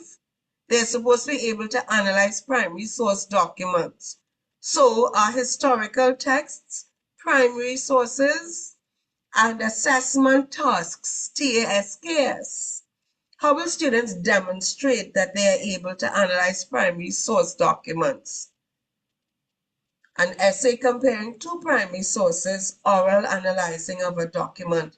Speaker 1: They're supposed to be able to analyze primary source documents. So our historical texts, primary sources, and assessment tasks, TASKs. How will students demonstrate that they are able to analyze primary source documents? An essay comparing two primary sources, oral analyzing of a document.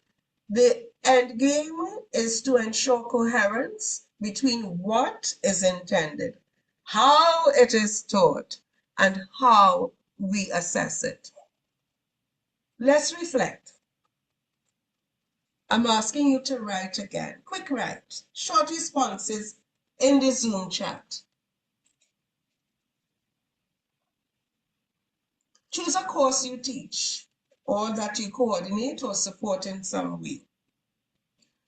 Speaker 1: The end game is to ensure coherence between what is intended, how it is taught, and how we assess it. Let's reflect. I'm asking you to write again. Quick write, short responses in the Zoom chat. Choose a course you teach or that you coordinate or support in some way.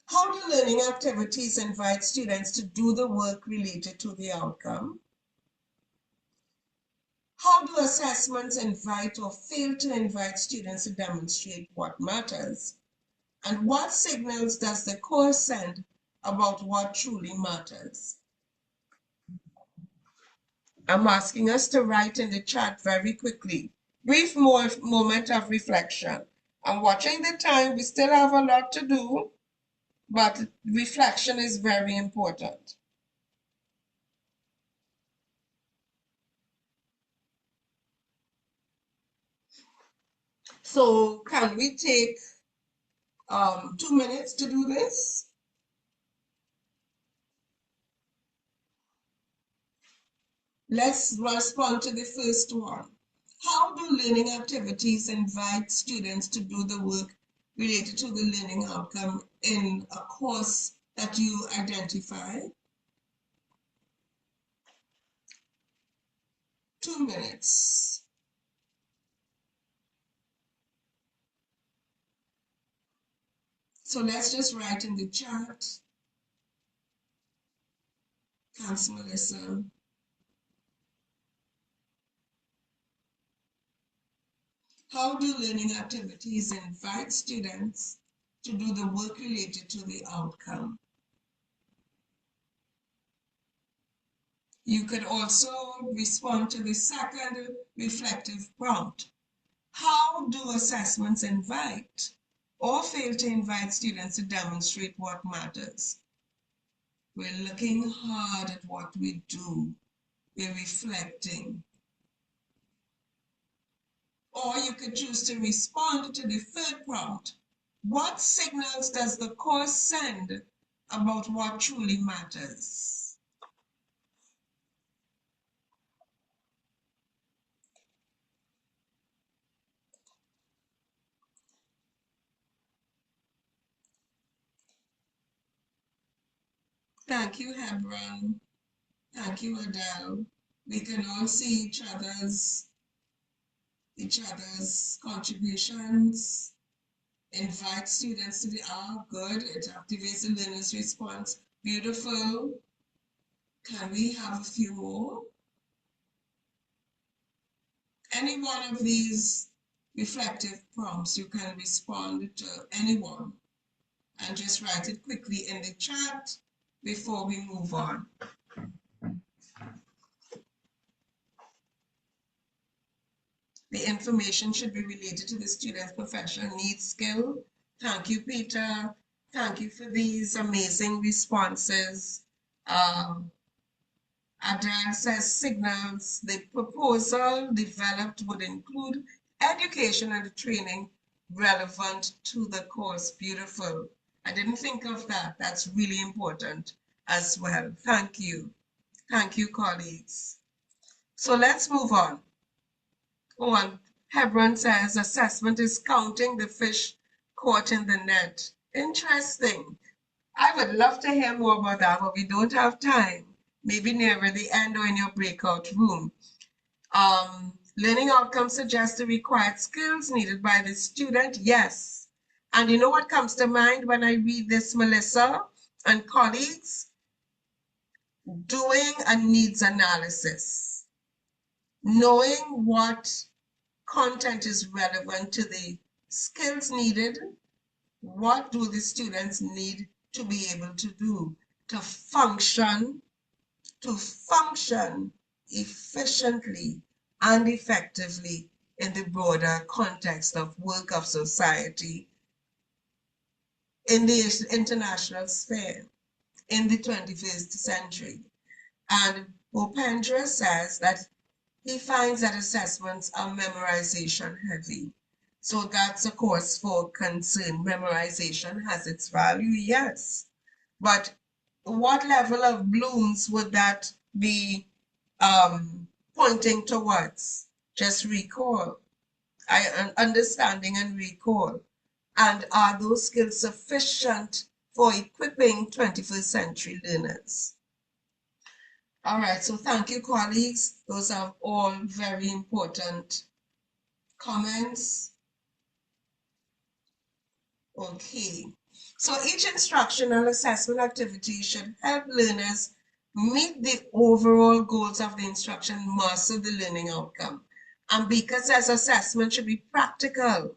Speaker 1: How do learning activities invite students to do the work related to the outcome? How do assessments invite or fail to invite students to demonstrate what matters? And what signals does the course send about what truly matters? I'm asking us to write in the chat very quickly. Brief moment of reflection. I'm watching the time. We still have a lot to do, but reflection is very important. So can we take 2 minutes to do this? Let's respond to the first one. How do learning activities invite students to do the work related to the learning outcome in a course that you identify? 2 minutes. So let's just write in the chat. Thanks, Melissa. How do learning activities invite students to do the work related to the outcome? You could also respond to the second reflective prompt. How do assessments invite or fail to invite students to demonstrate what matters? We're looking hard at what we do. We're reflecting. Or you could choose to respond to the third prompt. What signals does the course send about what truly matters? Thank you, Hebron. Thank you, Adele. We can all see each other's contributions. Invite students to the good. It activates the learner's response. Beautiful. Can we have a few more? Any one of these reflective prompts, you can respond to anyone and just write it quickly in the chat before we move on. The information should be related to the student's professional needs, skill. Thank you, Peter. Thank you for these amazing responses. Adele says signals. The proposal developed would include education and training relevant to the course. Beautiful. I didn't think of that. That's really important as well. Thank you. Thank you, colleagues. So let's move on. Oh, Hebron says assessment is counting the fish caught in the net. Interesting. I would love to hear more about that, but we don't have time. Maybe nearer the end or in your breakout room. Learning outcomes suggest the required skills needed by the student. Yes. And you know what comes to mind when I read this, Melissa and colleagues? Doing a needs analysis. Knowing what content is relevant to the skills needed. What do the students need to be able to do to function, to function efficiently and effectively in the broader context of work of society in the international sphere in the 21st century. And Bopendra says that he finds that assessments are memorization heavy. So that's a cause for concern. Memorization has its value, yes. But what level of blooms would that be pointing towards? Just recall, understanding and recall. And are those skills sufficient for equipping 21st century learners? All right, so thank you, colleagues. Those are all very important comments. Okay, so each instructional assessment activity should help learners meet the overall goals of the instruction, master the learning outcome. And because as assessment should be practical,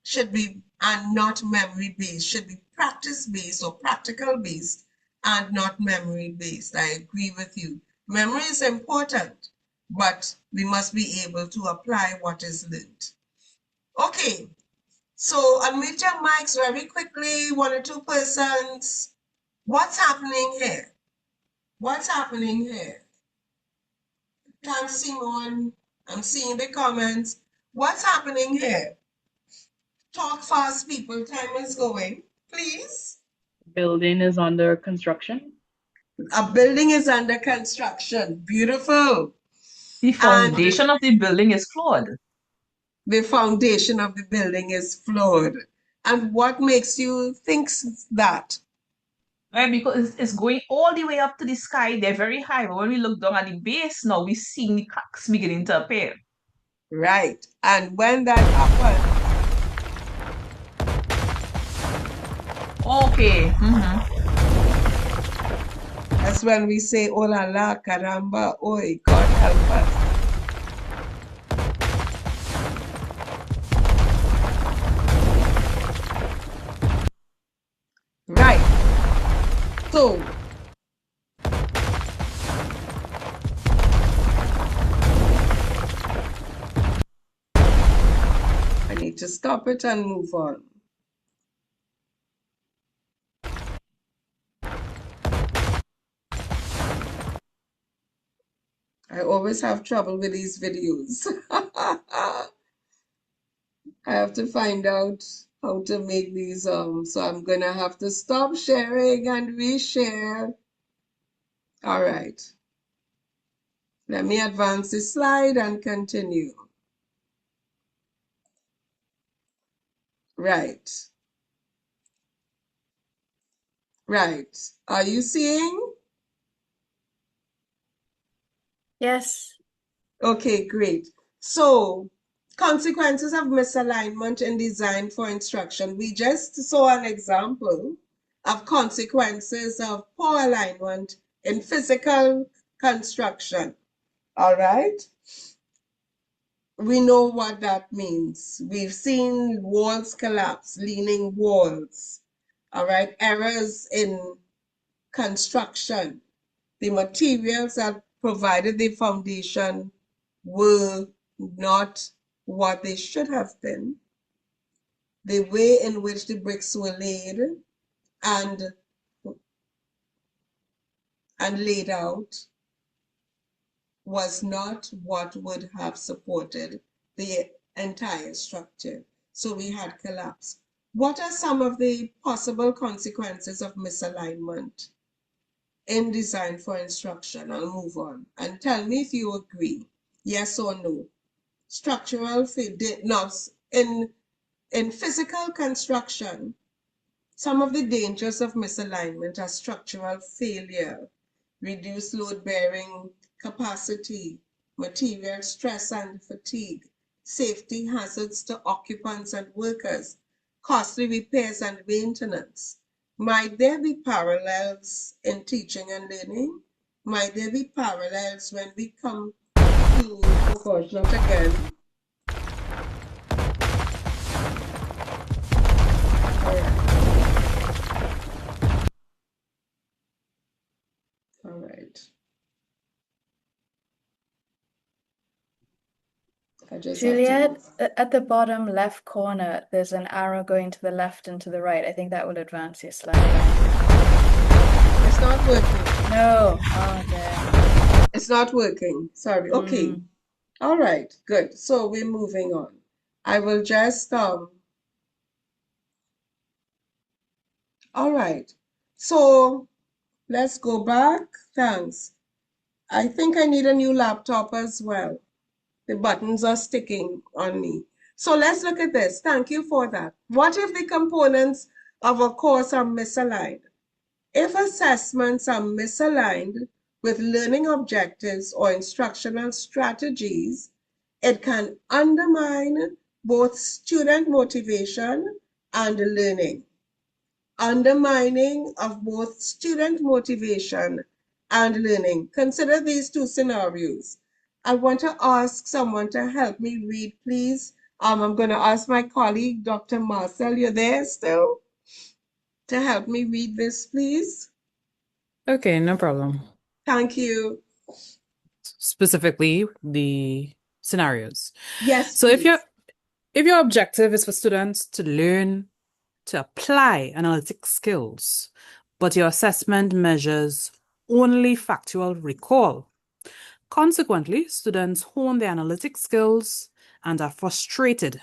Speaker 1: should be and not memory based, should be practice based or practical based and not memory based. I agree with you. Memory is important, but we must be able to apply what is learned. Okay, so unmute your mics very quickly, 1 or 2 persons. What's happening here? What's happening here? Can't see one. I'm seeing the comments. What's happening here? Talk fast, people. Time is going. Please.
Speaker 9: Building is under construction.
Speaker 1: A building is under construction. Beautiful.
Speaker 10: The foundation of the building is flawed.
Speaker 1: The foundation of the building is flawed. And what makes you think that?
Speaker 10: Right, because it's going all the way up to the sky. They're very high. But when we look down at the base now, we're seeing the cracks beginning to appear.
Speaker 1: Right. And when that happens,
Speaker 10: okay.
Speaker 1: That's when we say, oh la la, caramba, oi, God help us. Right. So, I need to stop it and move on. I always have trouble with these videos. I have to find out how to make these, so I'm gonna have to stop sharing and reshare. All right. Let me advance the slide and continue. Right. Right. Are you seeing?
Speaker 11: Yes.
Speaker 1: Okay, great. So, consequences of misalignment in design for instruction. We just saw an example of consequences of poor alignment in physical construction. All right? We know what that means. We've seen walls collapse, leaning walls. All right? Errors in construction. The materials that provided the foundation were not what they should have been. The way in which the bricks were laid and laid out was not what would have supported the entire structure. So we had collapse. What are some of the possible consequences of misalignment in design for instruction? I'll move on and tell me if you agree, yes or no. Structural failure. In physical construction, some of the dangers of misalignment are structural failure, reduced load-bearing capacity, material stress and fatigue, safety hazards to occupants and workers, costly repairs and maintenance. Might there be parallels in teaching and learning? Might there be parallels when we come to, oh gosh, not again. All right. All right. I just have to
Speaker 11: Juliet,
Speaker 1: move.
Speaker 11: at the bottom left corner, there's an arrow going to the left and to the right. I think that will advance your slide.
Speaker 1: It's not working.
Speaker 11: No. Oh, damn.
Speaker 1: It's not working. Sorry. Okay. All right. Good. So we're moving on. I will just all right. So let's go back. Thanks. I think I need a new laptop as well. The buttons are sticking on me. So let's look at this. Thank you for that. What if the components of a course are misaligned? If assessments are misaligned with learning objectives or instructional strategies, it can undermine both student motivation and learning. Undermining of both student motivation and learning. Consider these two scenarios. I want to ask someone to help me read, please. I'm going to ask my colleague, Dr. Marcel, you're there still? To help me read this, please.
Speaker 12: Okay, no problem.
Speaker 1: Thank you.
Speaker 12: Specifically, the scenarios.
Speaker 1: Yes,
Speaker 12: So if
Speaker 1: please.
Speaker 12: your objective is for students to learn to apply analytic skills, but your assessment measures only factual recall. Consequently, students hone their analytic skills and are frustrated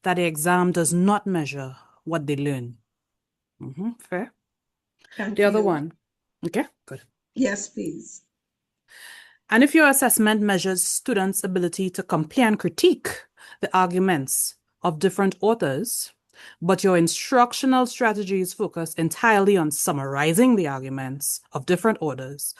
Speaker 12: that the exam does not measure what they learn. Fair.
Speaker 1: Thank
Speaker 12: The other
Speaker 1: you.
Speaker 12: one. Okay, good.
Speaker 1: Yes, please.
Speaker 12: And if your assessment measures students' ability to compare and critique the arguments of different authors, but your instructional strategies focus entirely on summarizing the arguments of different authors,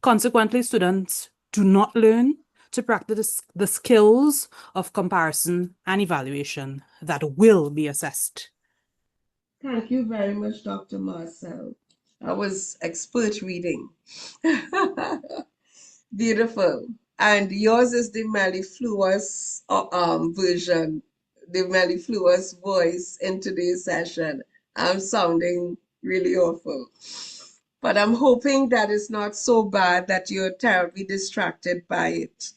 Speaker 12: consequently, students do not learn to practice the skills of comparison and evaluation that will be assessed.
Speaker 1: Thank you very much, Dr. Marcel. That was expert reading. Beautiful. And yours is the mellifluous version, the mellifluous voice in today's session. I'm sounding really awful. But I'm hoping that it's not so bad that you're terribly distracted by it.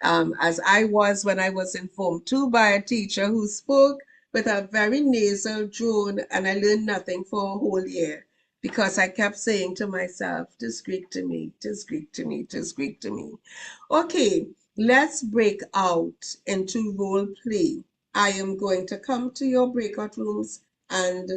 Speaker 1: As I was when I was informed too by a teacher who spoke with a very nasal drone, and I learned nothing for a whole year because I kept saying to myself, just Greek to me, just Greek to me, just Greek to me. Okay, let's break out into role play. I am going to come to your breakout rooms and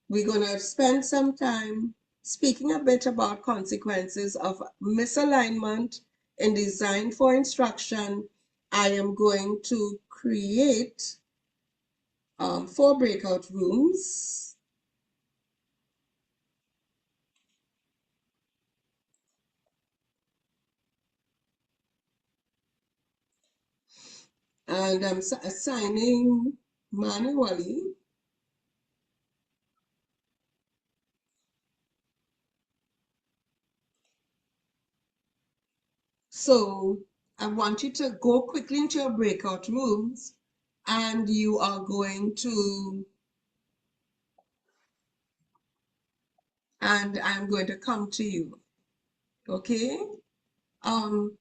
Speaker 1: we're going to spend some time speaking a bit about consequences of misalignment in design for instruction. I am going to create 4 breakout rooms. And I'm assigning manually. So I want you to go quickly into your breakout rooms and you are going to, and I'm going to come to you. Okay? Um,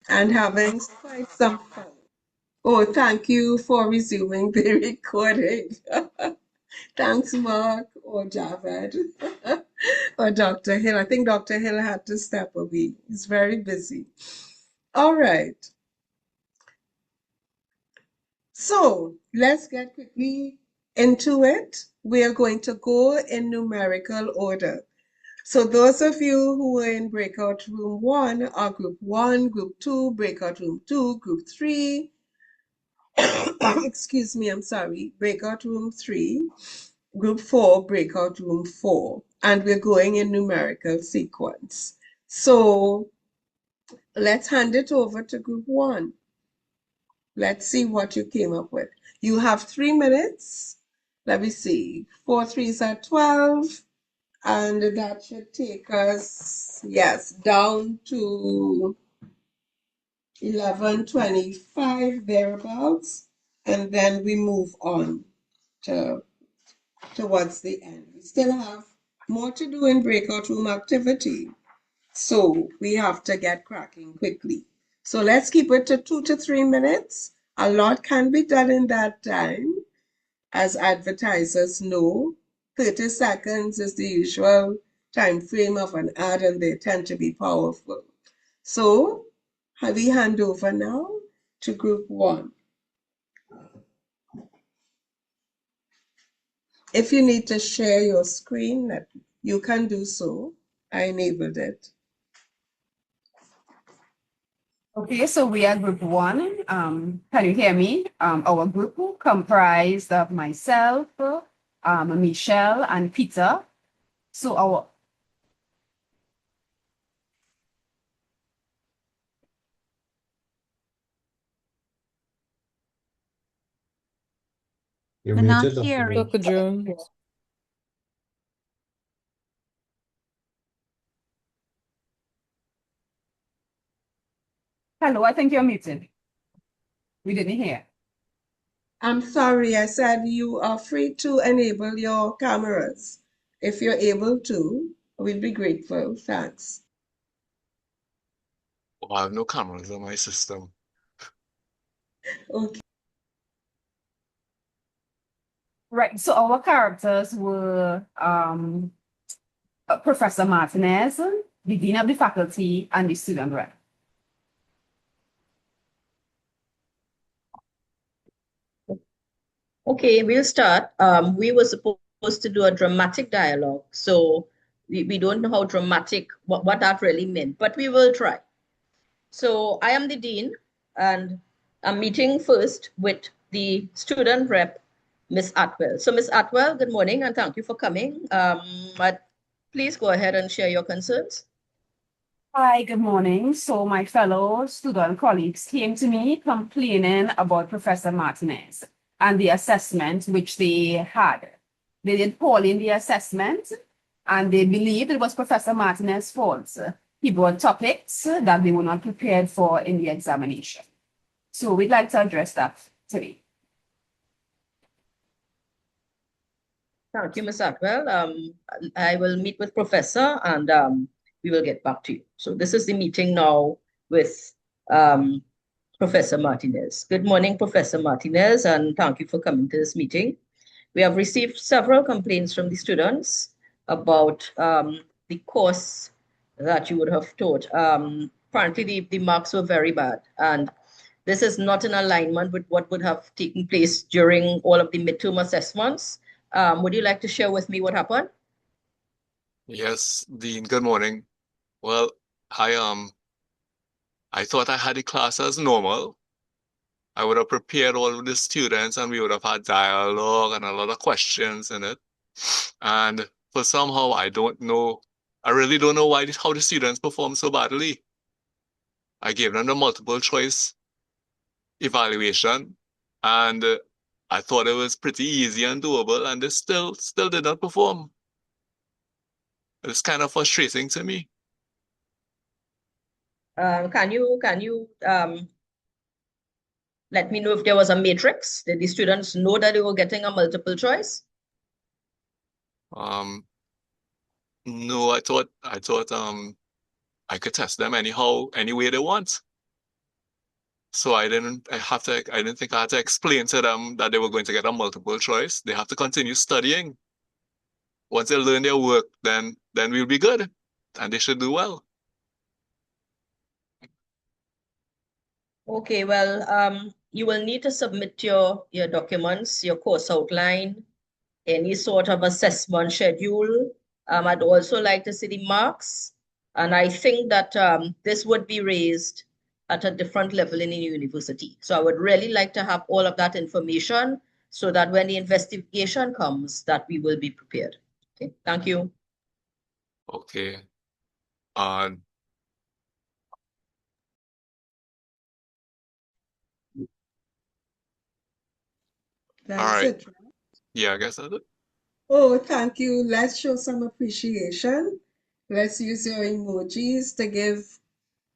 Speaker 1: and having quite some fun. Oh, thank you for resuming the recording. Thanks, Mark or Javed or Dr. Hill. I think Dr. Hill had to step away. He's very busy. All right. So let's get quickly into it. We are going to go in numerical order. So those of you who were in breakout room 1 are group 1, group 2, breakout room 2, group 3. Excuse me, I'm sorry. Breakout room 3, group 4, breakout room 4. And we're going in numerical sequence. So let's hand it over to group 1. Let's see what you came up with. You have 3 minutes. Let me see. 4 threes are 12. And that should take us, yes, down to 11:25 thereabouts. And then we move on towards the end. We still have more to do in breakout room activity. So we have to get cracking quickly. So let's keep it to 2 to 3 minutes. A lot can be done in that time. As advertisers know, 30 seconds is the usual time frame of an ad, and they tend to be powerful. So we hand over now to group 1. If you need to share your screen, you can do so. I enabled it.
Speaker 13: Okay, so we are group 1. Can you hear me? Our group comprised of myself, Michelle, and Peter. So our
Speaker 7: You're
Speaker 14: We're not
Speaker 7: muted, Dr.
Speaker 14: hearing.
Speaker 7: Jones.
Speaker 12: Dr. Jones.
Speaker 13: hello, I think you're muted. We didn't hear.
Speaker 1: I'm sorry, I said you are free to enable your cameras. If you're able to, we'd be grateful. Thanks.
Speaker 8: Oh, I have no cameras on my system.
Speaker 1: Okay.
Speaker 13: Right, so our characters were Professor Martinez, the Dean of the Faculty, and the student rep.
Speaker 15: Okay, we'll start. We were supposed to do a dramatic dialogue, so we don't know how dramatic, what that really meant, but we will try. So I am the dean, and I'm meeting first with the student rep, Miss Atwell. So Miss Atwell, good morning, and thank you for coming. But please go ahead and share your concerns.
Speaker 13: Hi, good morning. So my fellow student colleagues came to me complaining about Professor Martinez and the assessment which they had. They did poorly in the assessment, and they believed it was Professor Martinez's fault. He brought topics that they were not prepared for in the examination. So we'd like to address that today.
Speaker 15: Thank you, Ms. Atwell. I will meet with Professor, and we will get back to you. So this is the meeting now with Professor Martinez. Good morning, Professor Martinez, and thank you for coming to this meeting. We have received several complaints from the students about the course that you would have taught. Apparently, the marks were very bad, and this is not in alignment with what would have taken place during all of the midterm assessments. Would you like to share with me what happened?
Speaker 8: Yes, Dean, good morning. Well, I thought I had the class as normal. I would have prepared all of the students, and we would have had dialogue and a lot of questions in it. And for somehow, I really don't know how the students performed so badly. I gave them the multiple choice evaluation, and I thought it was pretty easy and doable, and they still did not perform. It's kind of frustrating to me.
Speaker 15: Can you let me know if there was a matrix? Did the students know that they were getting a multiple choice?
Speaker 8: No, I thought I could test them anyhow, any way they want. So I didn't think I had to explain to them that they were going to get a multiple choice. They have to continue studying. Once they learn their work, then we'll be good, and they should do well.
Speaker 15: Okay, well, you will need to submit your documents, your course outline, any sort of assessment schedule. I'd also like to see the marks. And I think that this would be raised at a different level in the university. So I would really like to have all of that information so that when the investigation comes, that we will be prepared. Okay, thank you.
Speaker 8: Okay.
Speaker 1: That's
Speaker 8: all right.
Speaker 1: it.
Speaker 8: Yeah, I guess that's it.
Speaker 1: Oh, thank you. Let's show some appreciation. Let's use your emojis to give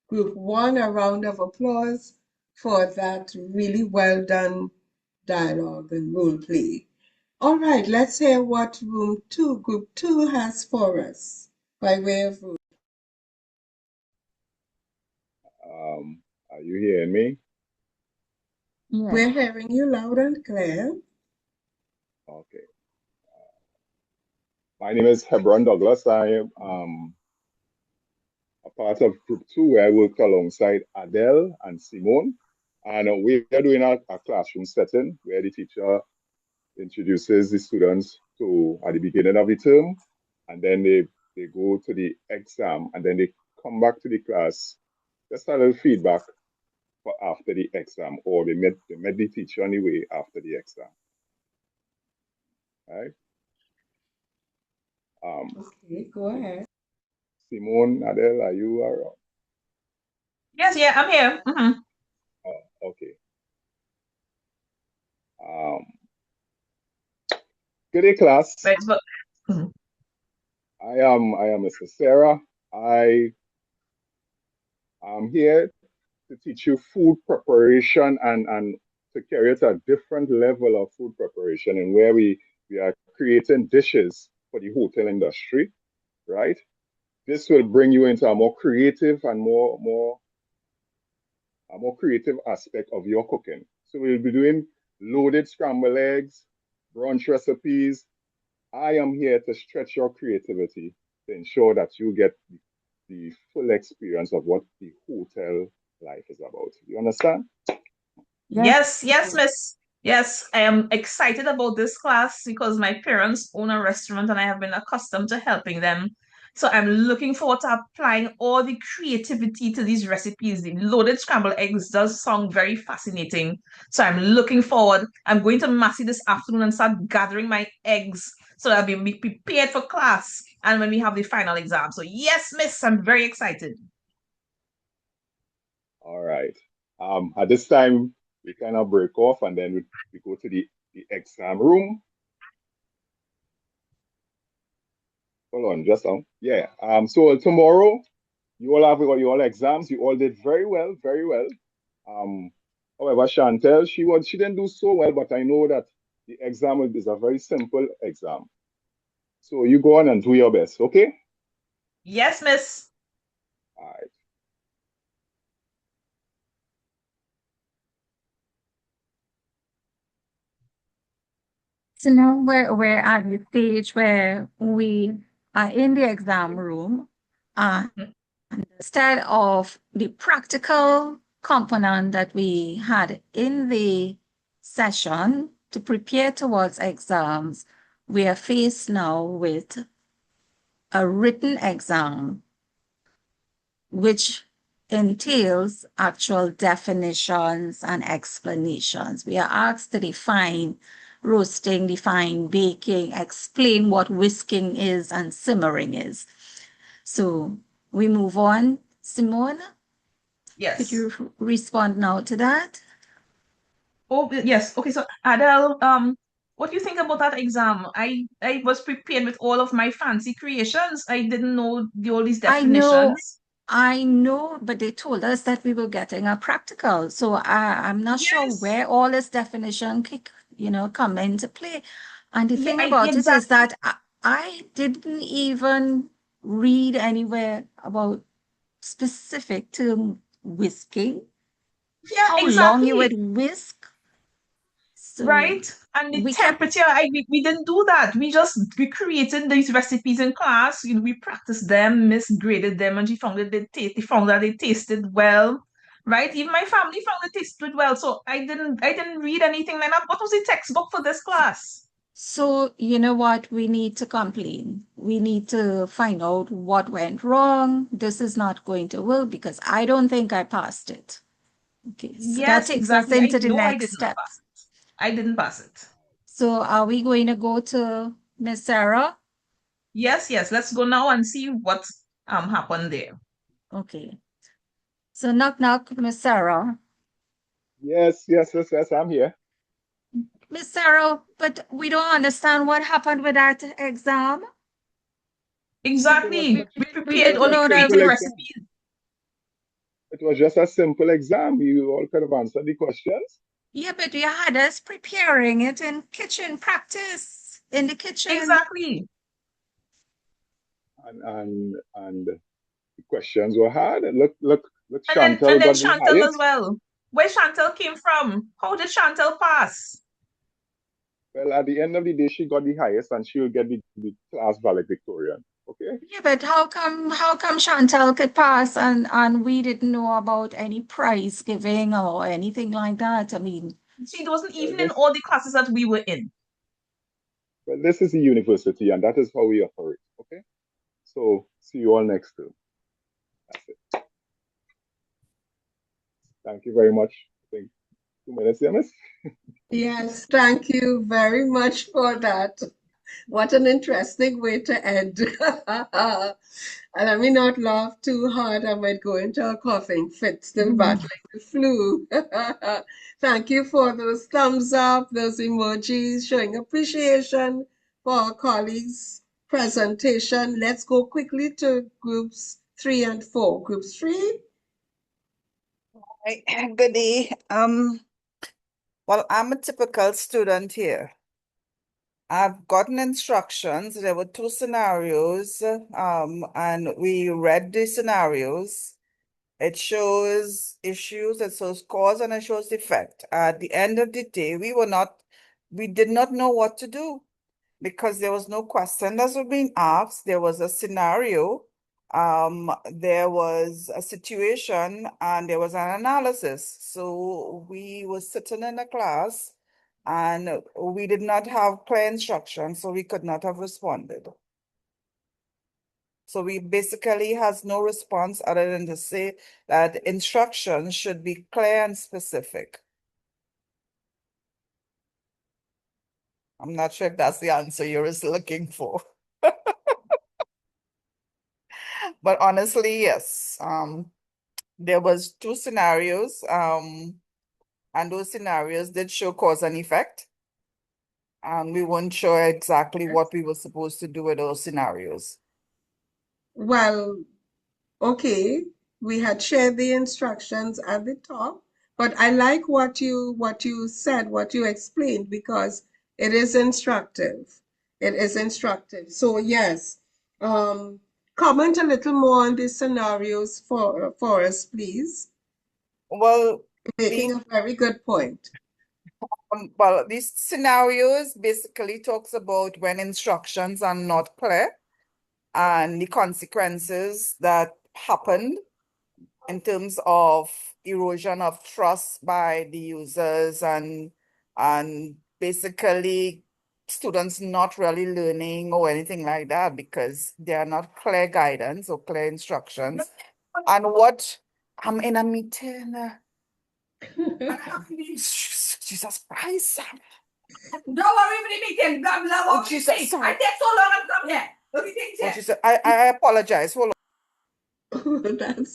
Speaker 1: Group 1 a round of applause for that really well done dialogue and role play. All right, let's hear what Group 2 has for us by way of room.
Speaker 14: Are you hearing me?
Speaker 1: We're hearing you loud and clear.
Speaker 14: Okay. My name is Hebron Douglas. I am a part of Group 2 where I work alongside Adele and Simone. And we are doing a classroom setting where the teacher introduces the students to at the beginning of the term, and then they go to the exam, and then they come back to the class, just a little feedback for after the exam, or they met the teacher on the way after the exam. Right?
Speaker 1: Okay, go ahead.
Speaker 14: Simone, Adele, are you around?
Speaker 10: Yes, yeah, I'm here.
Speaker 14: Oh, okay. Good day, class.
Speaker 10: Right,
Speaker 14: I am Mr. Sarah. I am here to teach you food preparation and to carry it to a different level of food preparation, and where we are creating dishes for the hotel industry, right? This will bring you into a more creative and more creative aspect of your cooking. So we'll be doing loaded scrambled eggs, brunch recipes. I am here to stretch your creativity to ensure that you get the full experience of what the hotel life is about. You understand?
Speaker 10: Yes, Miss. Yes, I am excited about this class because my parents own a restaurant and I have been accustomed to helping them. So I'm looking forward to applying all the creativity to these recipes. The loaded scrambled eggs does sound very fascinating. So I'm looking forward. I'm going to Massey this afternoon and start gathering my eggs so that I'll be prepared for class and when we have the final exam. So yes, Miss, I'm very excited.
Speaker 14: All right. At this time, we kind of break off and then we go to the exam room. Hold on, just on. Yeah. So tomorrow, you all have your exams. You all did very well, very well. However, Chantel, she didn't do so well, but I know that the exam is a very simple exam. So you go on and do your best, okay?
Speaker 10: Yes, Miss.
Speaker 14: All right.
Speaker 3: So now we're at the stage where we are in the exam room. Instead of the practical component that we had in the session to prepare towards exams, we are faced now with a written exam, which entails actual definitions and explanations. We are asked to define roasting, define baking, explain what whisking is and simmering is. So we move on. Simone?
Speaker 10: Yes.
Speaker 3: Could you respond now to that?
Speaker 10: Oh, yes. Okay, so Adele, what do you think about that exam? I was prepared with all of my fancy creations. I didn't know all these definitions.
Speaker 3: I know, but they told us that we were getting a practical. So I'm not sure where all this definition come into play. And the thing about it is that I didn't even read anywhere about specific term whisking.
Speaker 10: Yeah,
Speaker 3: how long you
Speaker 10: exactly.
Speaker 3: would whisk. So
Speaker 10: Right? And the
Speaker 3: we can
Speaker 10: temperature, we didn't do that. We created these recipes in class. We practiced them, Miss graded them, and she found that they found that they tasted well. Right? Even my family found it tasted well. So I didn't read anything like that. What was the textbook for this class?
Speaker 3: So, you know what? We need to complain. We need to find out what went wrong. This is not going to work because I don't think I passed it. Okay, so that
Speaker 10: Yes,
Speaker 3: takes us
Speaker 10: exactly. I
Speaker 3: into the
Speaker 10: know I
Speaker 3: next
Speaker 10: did not
Speaker 3: step.
Speaker 10: pass it. I didn't pass it.
Speaker 3: So, are we going to go to Miss Sarah?
Speaker 10: Yes, yes. Let's go now and see what happened there.
Speaker 3: Okay. So, knock, knock, Miss Sarah.
Speaker 14: Yes, yes, yes, yes, I'm here.
Speaker 3: Miss Sarah, but we don't understand what happened with that exam.
Speaker 10: Exactly. We
Speaker 3: We
Speaker 10: prepared
Speaker 3: didn't
Speaker 10: all the
Speaker 3: know that.
Speaker 14: Simple
Speaker 10: creative
Speaker 14: exam.
Speaker 10: recipes.
Speaker 14: It was just a simple exam. You all could have answered the questions.
Speaker 3: Yeah, but you had us preparing it in kitchen practice in the kitchen.
Speaker 10: Exactly.
Speaker 14: And the questions were hard. Look,
Speaker 10: And
Speaker 14: Chantal
Speaker 10: then
Speaker 14: got the
Speaker 10: Chantal as
Speaker 14: highest.
Speaker 10: well. Where Chantal came from? How did Chantal pass?
Speaker 14: Well, at the end of the day, she got the highest and she'll get the class valedictorian. Okay?
Speaker 3: Yeah, but how come Chantal could pass and we didn't know about any prize giving or anything like that? I mean,
Speaker 10: She wasn't
Speaker 14: Well,
Speaker 10: even in
Speaker 14: this
Speaker 10: all the classes that we were in.
Speaker 14: well, this is a university and that is how we operate. Okay? So see you all next time. That's it. Thank you very much. I think 2 minutes, yeah, miss?
Speaker 1: Yes, thank you very much for that. What an interesting way to end. And let me not laugh too hard. I might go into a coughing fit, still battling the flu. Thank you for those thumbs up, those emojis showing appreciation for our colleagues' presentation. Let's go quickly to groups 3 and 4. Groups 3.
Speaker 2: Hi, good day. Well, I'm a typical student here. I've gotten instructions. There were 2 scenarios, and we read the scenarios. It shows issues, it shows cause, and it shows effect. At the end of the day, we did not know what to do because there was no question that was being asked. There was a scenario, there was a situation, and there was an analysis. So we were sitting in a class and we did not have clear instructions, so we could not have responded. So we basically has no response other than to say that instructions should be clear and specific. I'm not sure if that's the answer you're looking for. But honestly, yes. There was 2 scenarios, and those scenarios did show cause and effect. And we weren't sure exactly what we were supposed to do with those scenarios.
Speaker 1: Well, okay, we had shared the instructions at the top, but I like what you said, what you explained, because it is instructive. It is instructive. So yes, comment a little more on the scenarios for us, please.
Speaker 2: Well,
Speaker 1: Making a very good point.
Speaker 2: these scenarios basically talks about when instructions are not clear and the consequences that happened in terms of erosion of trust by the users and basically students not really learning or anything like that because there are not clear guidance or clear instructions. And what I'm in a meeting. Jesus Christ.
Speaker 13: Don't worry for the meeting. God love
Speaker 2: Oh,
Speaker 13: all
Speaker 2: Jesus,
Speaker 13: meeting.
Speaker 2: sorry.
Speaker 13: I take so long to come here. What do you think,
Speaker 2: Oh,
Speaker 13: sir?
Speaker 2: Jesus, I apologize. Hold on.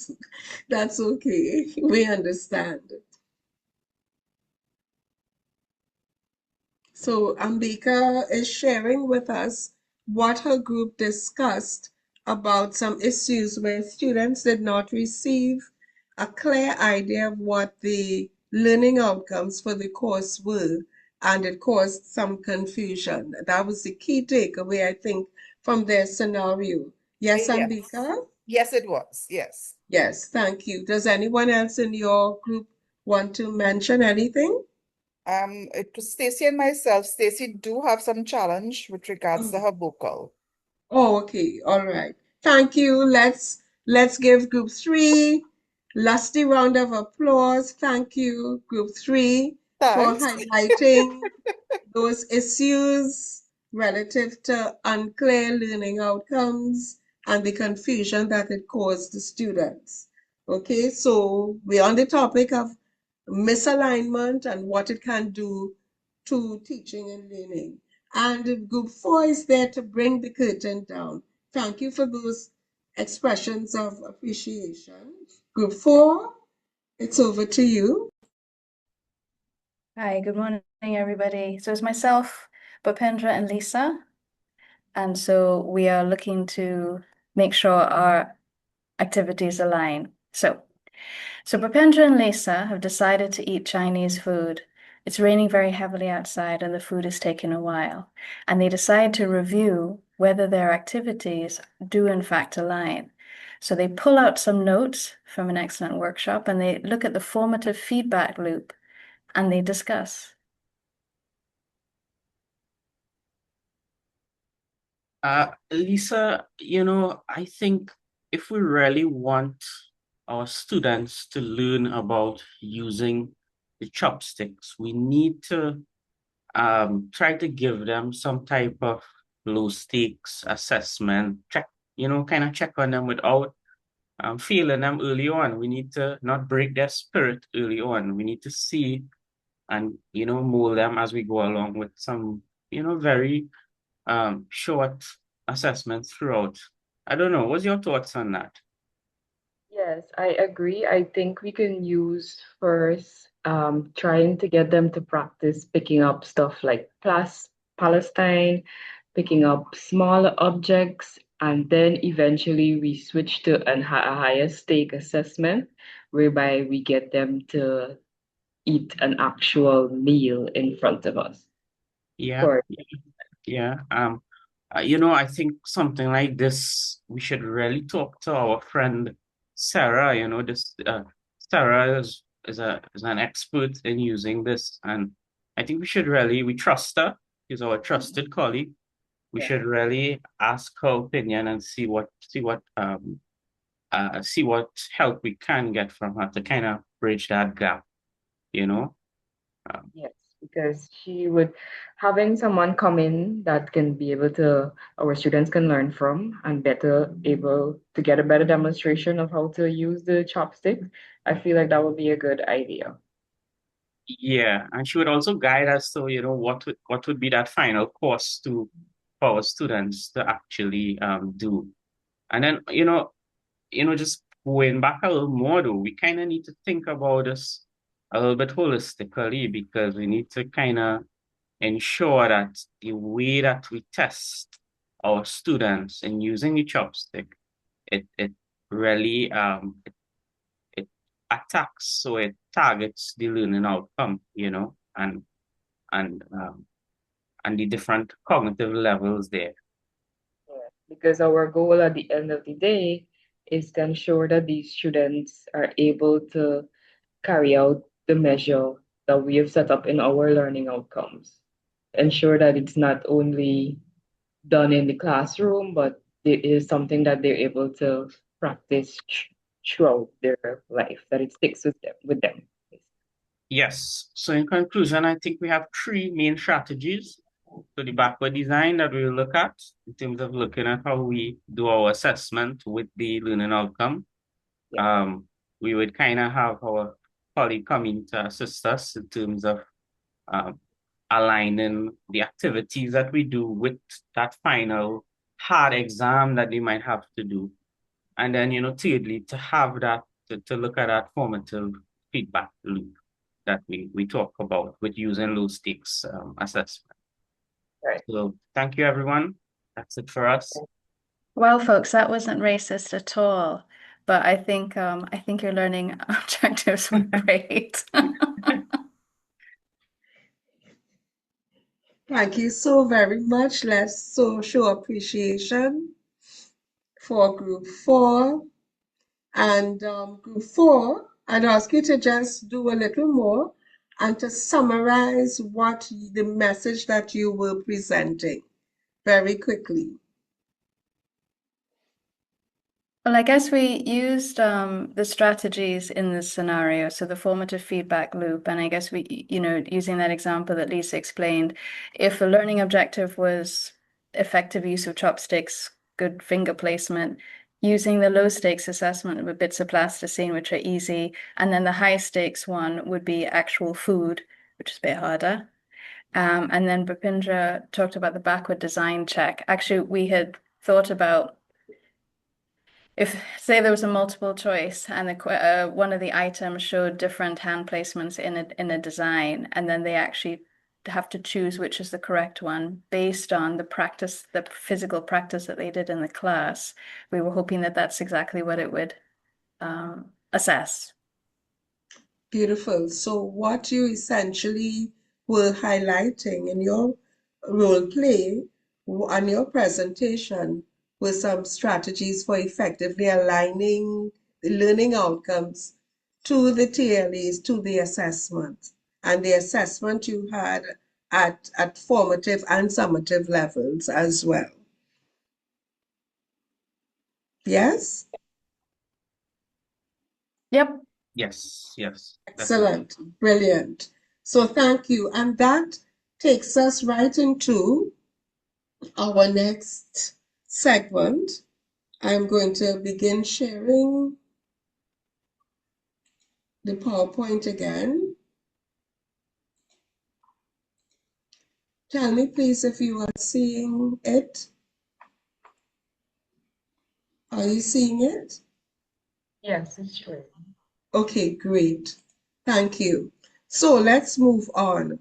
Speaker 1: That's okay. We understand. So Ambika is sharing with us what her group discussed about some issues where students did not receive a clear idea of what the learning outcomes for the course were, and it caused some confusion. That was the key takeaway, I think, from their scenario. Yes,
Speaker 2: Yes.
Speaker 1: Ambika?
Speaker 2: Yes, it was. Yes.
Speaker 1: Yes, thank you. Does anyone else in your group want to mention anything?
Speaker 2: It was Stacy and myself. Stacy do have some challenge with regards to her vocal.
Speaker 1: Oh, okay. All right. Thank you. Let's give group 3 lusty round of applause. Thank you, group 3, for
Speaker 2: Thanks.
Speaker 1: highlighting those issues relative to unclear learning outcomes and the confusion that it caused the students. Okay, so we're on the topic of misalignment and what it can do to teaching and learning. And group 4 is there to bring the curtain down. Thank you for those expressions of appreciation. Group 4, it's over to you.
Speaker 11: Hi, good morning, everybody. So it's myself, Bhupendra, and Lisa. And so we are looking to make sure our activities align. So Bhupendra and Lisa have decided to eat Chinese food. It's raining very heavily outside and the food is taking a while. And they decide to review whether their activities do in fact align. So they pull out some notes from an excellent workshop and they look at the formative feedback loop and they discuss.
Speaker 16: Lisa, I think if we really want our students to learn about using the chopsticks, we need to try to give them some type of low stakes assessment, kind of check on them without failing them early on. We need to not break their spirit early on. We need to see and, mold them as we go along with some, very short assessments throughout. I don't know. What's your thoughts on that?
Speaker 9: Yes, I agree. I think we can use first trying to get them to practice picking up stuff like Palestine, picking up smaller objects, and then eventually we switch to a higher stake assessment, whereby we get them to eat an actual meal in front of us.
Speaker 16: Yeah,
Speaker 9: For
Speaker 16: yeah. I think something like this, we should really talk to our friend Sarah. Sarah is an expert in using this, and I think we trust her. She's our trusted colleague. We should really ask her opinion and see what help we can get from her to kind of bridge that gap, you know.
Speaker 9: Yes, because having someone come in that can be able to, our students can learn from and better able to get a better demonstration of how to use the chopsticks. I feel like that would be a good idea.
Speaker 16: Yeah, and she would also guide us to, what would be that final course for our students to actually do. And then, just going back a little more though, we kind of need to think about this a little bit holistically because we need to kind of ensure that the way that we test our students in using the chopstick, it really it attacks, so it targets the learning outcome, and and the different cognitive levels there.
Speaker 9: Yeah, because our goal at the end of the day is to ensure that these students are able to carry out the measure that we have set up in our learning outcomes. Ensure that it's not only done in the classroom, but it is something that they're able to practice throughout their life, that it sticks with them.
Speaker 16: Yes. So in conclusion, I think we have three main strategies to the backward design that we will look at in terms of looking at how we do our assessment with the learning outcome. We would kind of have our colleague come in to assist us in terms of aligning the activities that we do with that final hard exam that they might have to do. And then, thirdly, to have that, to look at that formative feedback loop that we talk about with using low stakes assessment.
Speaker 9: Right.
Speaker 16: So thank you, everyone. That's it for us.
Speaker 11: Well, folks, that wasn't racist at all. But I think your learning objectives were great.
Speaker 1: Thank you so very much. Let's show appreciation for group 4. And group 4, I'd ask you to just do a little more and to summarize what the message that you were presenting very quickly.
Speaker 11: Well, I guess we used the strategies in this scenario, so the formative feedback loop, and I guess we, using that example that Lisa explained, if a learning objective was effective use of chopsticks, good finger placement, using the low stakes assessment with bits of plasticine, which are easy, and then the high stakes one would be actual food, which is a bit harder. And then Bhupendra talked about the backward design check. Actually, we had thought about if, say, there was a multiple choice and one of the items showed different hand placements in a design, and then they actually have to choose which is the correct one based on the physical practice that they did in the class. We were hoping that that's exactly what it would assess.
Speaker 1: Beautiful. So what you essentially were highlighting in your role play and your presentation were some strategies for effectively aligning the learning outcomes to the TLEs, to the assessment. And the assessment you had at formative and summative levels as well. Yes?
Speaker 11: Yep.
Speaker 16: Yes, yes, definitely.
Speaker 1: Excellent. Brilliant. So thank you. And that takes us right into our next segment. I'm going to begin sharing the PowerPoint again. Tell me, please, if you are seeing it. Are you seeing it?
Speaker 9: Yes, it's true.
Speaker 1: Okay, great. Thank you. So let's move on.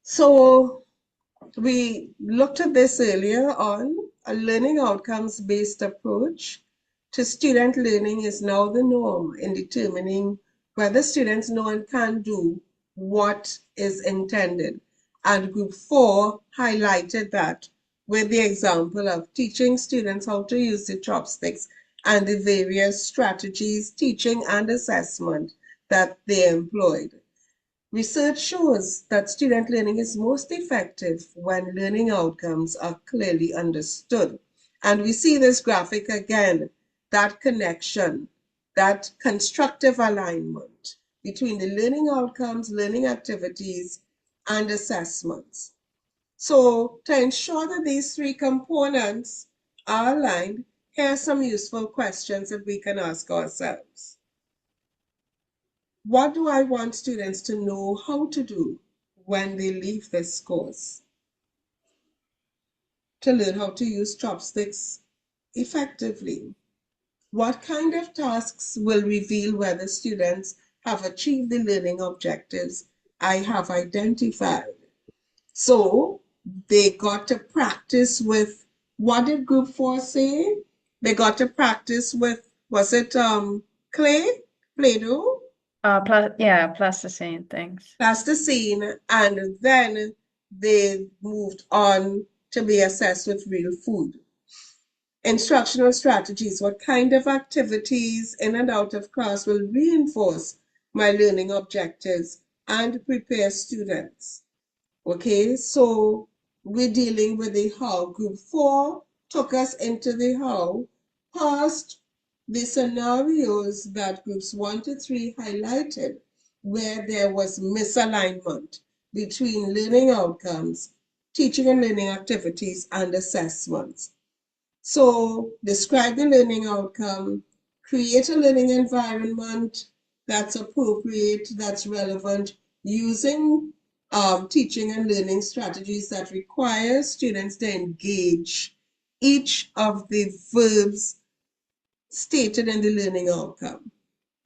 Speaker 1: So we looked at this earlier on. A learning outcomes-based approach to student learning is now the norm in determining whether students know and can do what is intended. And Group 4 highlighted that with the example of teaching students how to use the chopsticks and the various strategies, teaching and assessment that they employed. Research shows that student learning is most effective when learning outcomes are clearly understood. And we see this graphic again, that connection, that constructive alignment between the learning outcomes, learning activities, and assessments. So to ensure that these three components are aligned, here are some useful questions that we can ask ourselves. What do I want students to know how to do when they leave this course? To learn how to use chopsticks effectively. What kind of tasks will reveal whether students have achieved the learning objectives I have identified? So they got to practice with, what did Group 4 say? They got to practice with, was it clay, Play-Doh?
Speaker 11: Plasticine things.
Speaker 1: Plasticine, and then they moved on to be assessed with real food. Instructional strategies, what kind of activities in and out of class will reinforce my learning objectives and prepare students? Okay, so we're dealing with the how. Group 4 took us into the how, past the scenarios that groups 1 to 3 highlighted, where there was misalignment between learning outcomes, teaching and learning activities, and assessments. So describe the learning outcome, create a learning environment that's appropriate, that's relevant, using teaching and learning strategies that require students to engage each of the verbs stated in the learning outcome,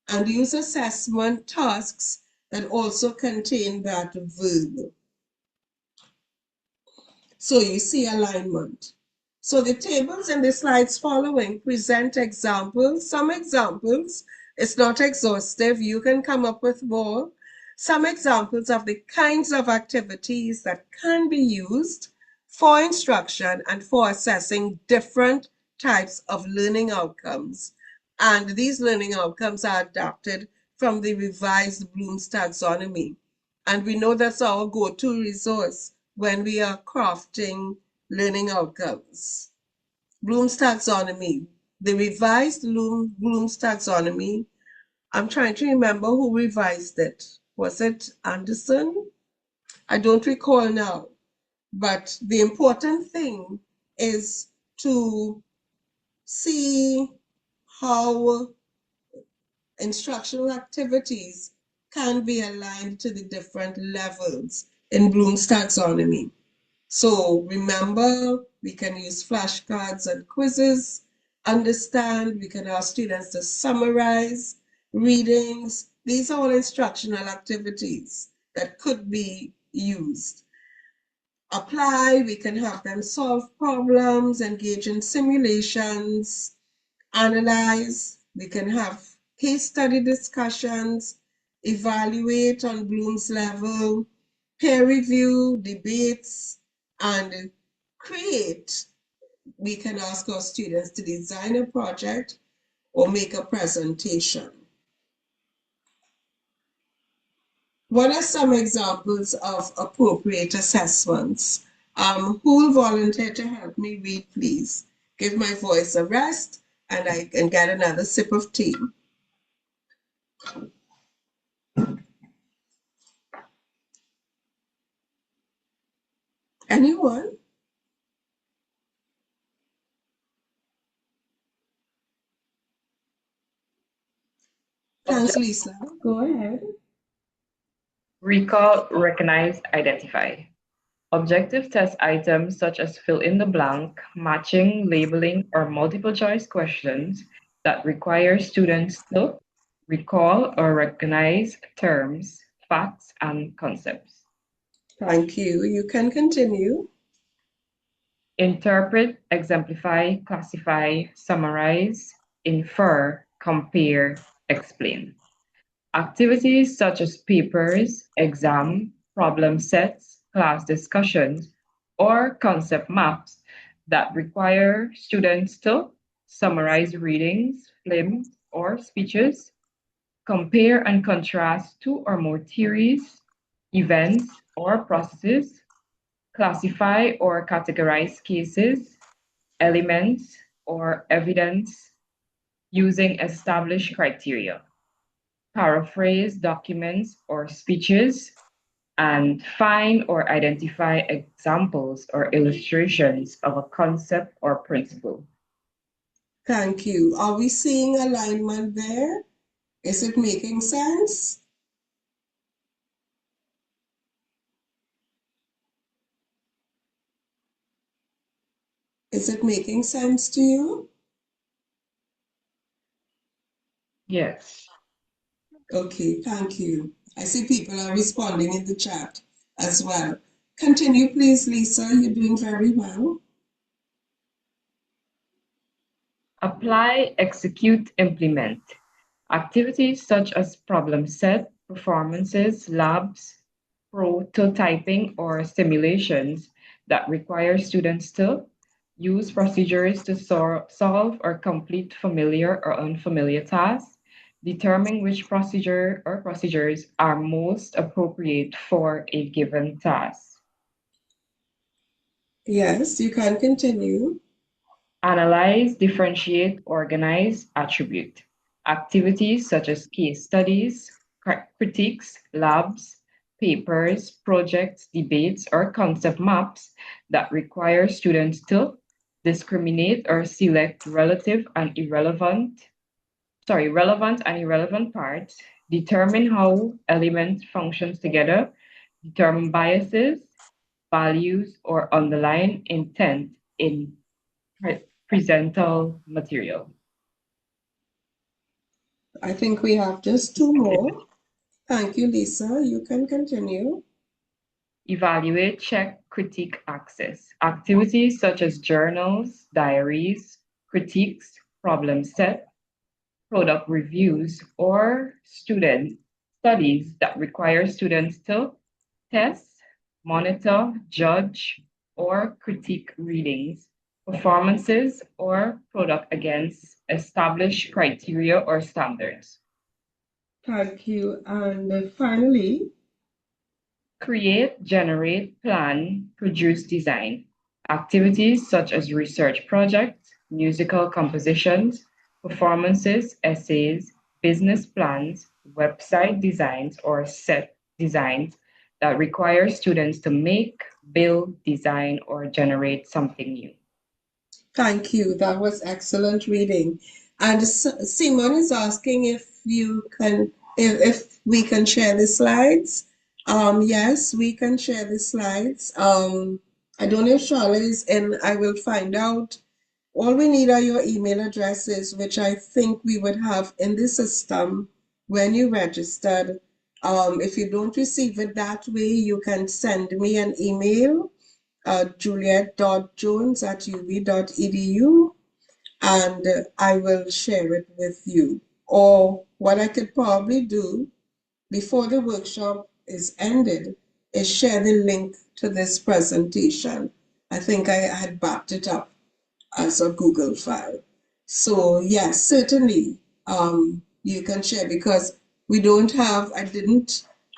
Speaker 1: and use assessment tasks that also contain that verb. So you see alignment. So the tables in the slides following present examples, some examples. It's not exhaustive. You can come up with more. Some examples of the kinds of activities that can be used for instruction and for assessing different types of learning outcomes. And these learning outcomes are adapted from the revised Bloom's taxonomy. And we know that's our go-to resource when we are crafting learning outcomes. Bloom's taxonomy, the revised Bloom's taxonomy. I'm trying to remember who revised it. Was it Anderson? I don't recall now. But the important thing is to see how instructional activities can be aligned to the different levels in Bloom's taxonomy. So remember, we can use flashcards and quizzes, understand, we can ask students to summarize readings. These are all instructional activities that could be used. Apply, we can have them solve problems, engage in simulations, analyze, we can have case study discussions, evaluate on Bloom's level, peer review, debates, and create. We can ask our students to design a project or make a presentation. What are some examples of appropriate assessments? Who will volunteer to help me read, please? Give my voice a rest and I can get another sip of tea. Anyone? Thanks, Lisa. Go ahead.
Speaker 9: Recall, recognize, identify. Objective test items such as fill in the blank, matching, labeling, or multiple choice questions that require students to recall or recognize terms, facts, and concepts.
Speaker 1: Thank you. You can continue.
Speaker 9: Interpret, exemplify, classify, summarize, infer, compare, explain. Activities such as papers, exam, problem sets, class discussions, or concept maps that require students to summarize readings, films, or speeches, compare and contrast two or more theories, events, or processes, classify or categorize cases, elements, or evidence using established criteria, paraphrase documents or speeches, and find or identify examples or illustrations of a concept or principle.
Speaker 1: Thank you. Are we seeing alignment there? Is it making sense? Is it making sense to you?
Speaker 9: Yes.
Speaker 1: Okay, thank you. I see people are responding in the chat as well. Continue, please, Lisa. You're doing very well.
Speaker 9: Apply, execute, implement. Activities such as problem set, performances, labs, prototyping, or simulations that require students to use procedures to solve or complete familiar or unfamiliar tasks, determine which procedure or procedures are most appropriate for a given task.
Speaker 1: Yes, you can continue.
Speaker 9: Analyze, differentiate, organize, attribute. Activities such as case studies, critiques, labs, papers, projects, debates, or concept maps that require students to discriminate or select relevant and irrelevant parts, determine how elements functions together, determine biases, values, or underlying intent in presental material.
Speaker 1: I think we have just two more. Thank you, Lisa. You can continue.
Speaker 9: Evaluate, check, critique, access. Activities such as journals, diaries, critiques, problem set, product reviews, or student studies that require students to test, monitor, judge, or critique readings, performances, or product against established criteria or standards.
Speaker 1: Thank you. And finally,
Speaker 9: create, generate, plan, produce, design. Activities such as research projects, musical compositions, performances, essays, business plans, website designs, or set designs that require students to make, build, design, or generate something new.
Speaker 1: thank you. That was excellent reading. And Simon is asking if we can share the slides. Yes, we can share the slides. I don't know if Charlotte is in. I will find out. All we need are your email addresses, which I think we would have in the system when you registered. If you don't receive it that way, you can send me an email, juliet.jones@ub.edu, and I will share it with you. Or what I could probably do before the workshop is ended is share the link to this presentation. I think I had backed it up as a Google file. So yes, certainly you can share, because we don't have, I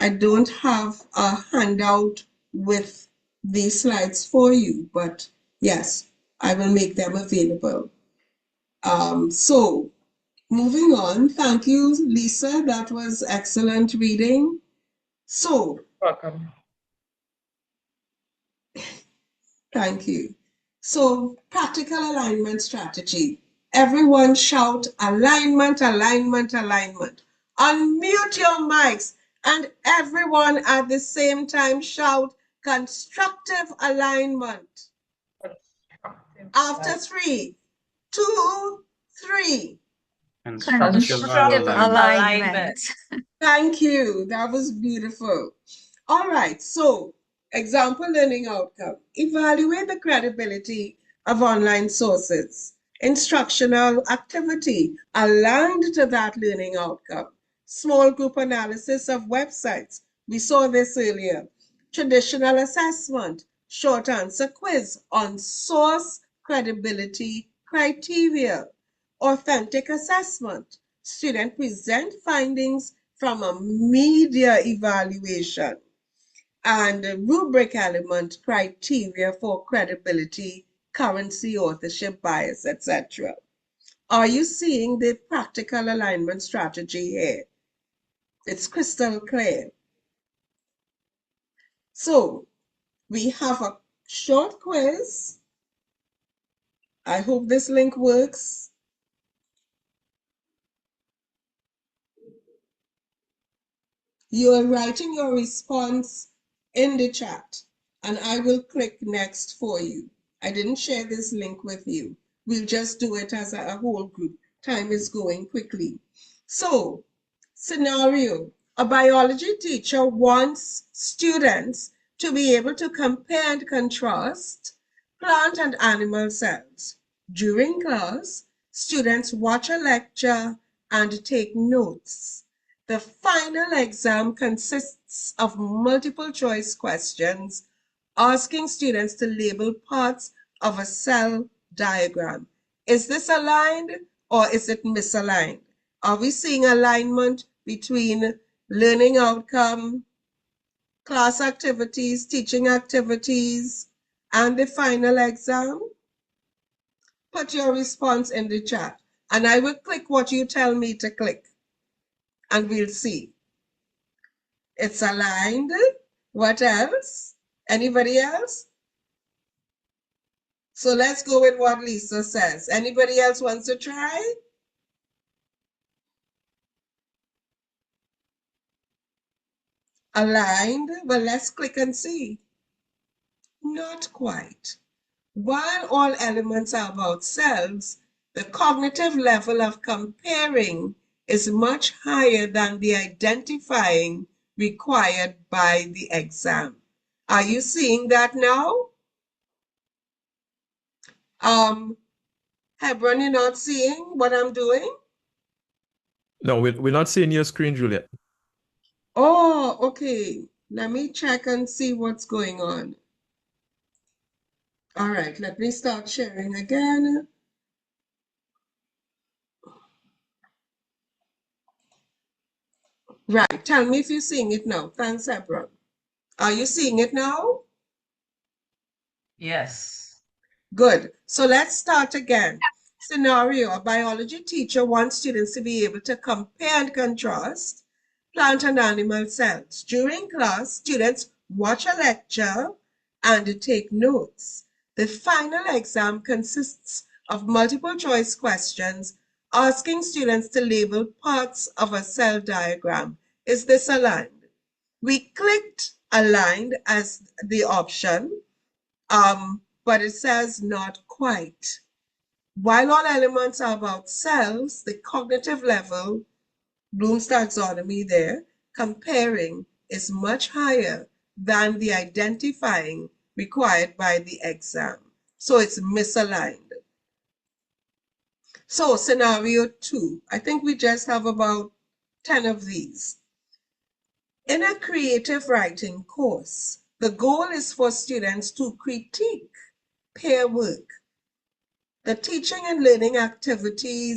Speaker 1: don't have a handout with these slides for you, but yes, I will make them available. So moving on, thank you, Lisa, that was excellent reading. So
Speaker 9: Welcome.
Speaker 1: thank you. So, practical alignment strategy. Everyone shout alignment, alignment, alignment. Unmute your mics and everyone at the same time shout constructive alignment. After 3, 2, 3.
Speaker 10: Constructive alignment.
Speaker 1: Thank you. That was beautiful. All right. So, example learning outcome. Evaluate the credibility of online sources. Instructional activity aligned to that learning outcome. Small group analysis of websites. We saw this earlier. Traditional assessment. Short answer quiz on source credibility criteria. Authentic assessment. Student present findings from a media evaluation. And the rubric element, criteria for credibility, currency, authorship, bias, etc. Are you seeing the practical alignment strategy here? It's crystal clear. So we have a short quiz. I hope this link works. You are writing your response in the chat, and I will click next for you. I didn't share this link with you. We'll just do it as a whole group. Time is going quickly. So, scenario, a biology teacher wants students to be able to compare and contrast plant and animal cells. During class, students watch a lecture and take notes. The final exam consists of multiple choice questions asking students to label parts of a cell diagram. Is this aligned or is it misaligned? Are we seeing alignment between learning outcome, class activities, teaching activities, and the final exam? Put your response in the chat, and I will click what you tell me to click, and we'll see. It's aligned. What else? Anybody else? So let's go with what Lisa says. Anybody else wants to try? Aligned. Well, let's click and see. Not quite. While all elements are about cells, the cognitive level of comparing is much higher than the identifying required by the exam. Are you seeing that now? Hebron, you're not seeing what I'm doing?
Speaker 7: No, we're not seeing your screen, Juliet.
Speaker 1: Oh, okay. Let me check and see what's going on. All right, let me start sharing again. Right, tell me if you're seeing it now. Thanks, Ebra. Are you seeing it now?
Speaker 10: Yes.
Speaker 1: Good. So let's start again. Scenario, a biology teacher wants students to be able to compare and contrast plant and animal cells. During class, students watch a lecture and take notes. The final exam consists of multiple choice questions asking students to label parts of a cell diagram. Is this aligned? We clicked aligned as the option, but it says not quite. While all elements are about cells, the cognitive level, Bloom's taxonomy there, comparing is much higher than the identifying required by the exam. So it's misaligned. So scenario 2, I think we just have about 10 of these. In a creative writing course, the goal is for students to critique peer work. The teaching and learning activity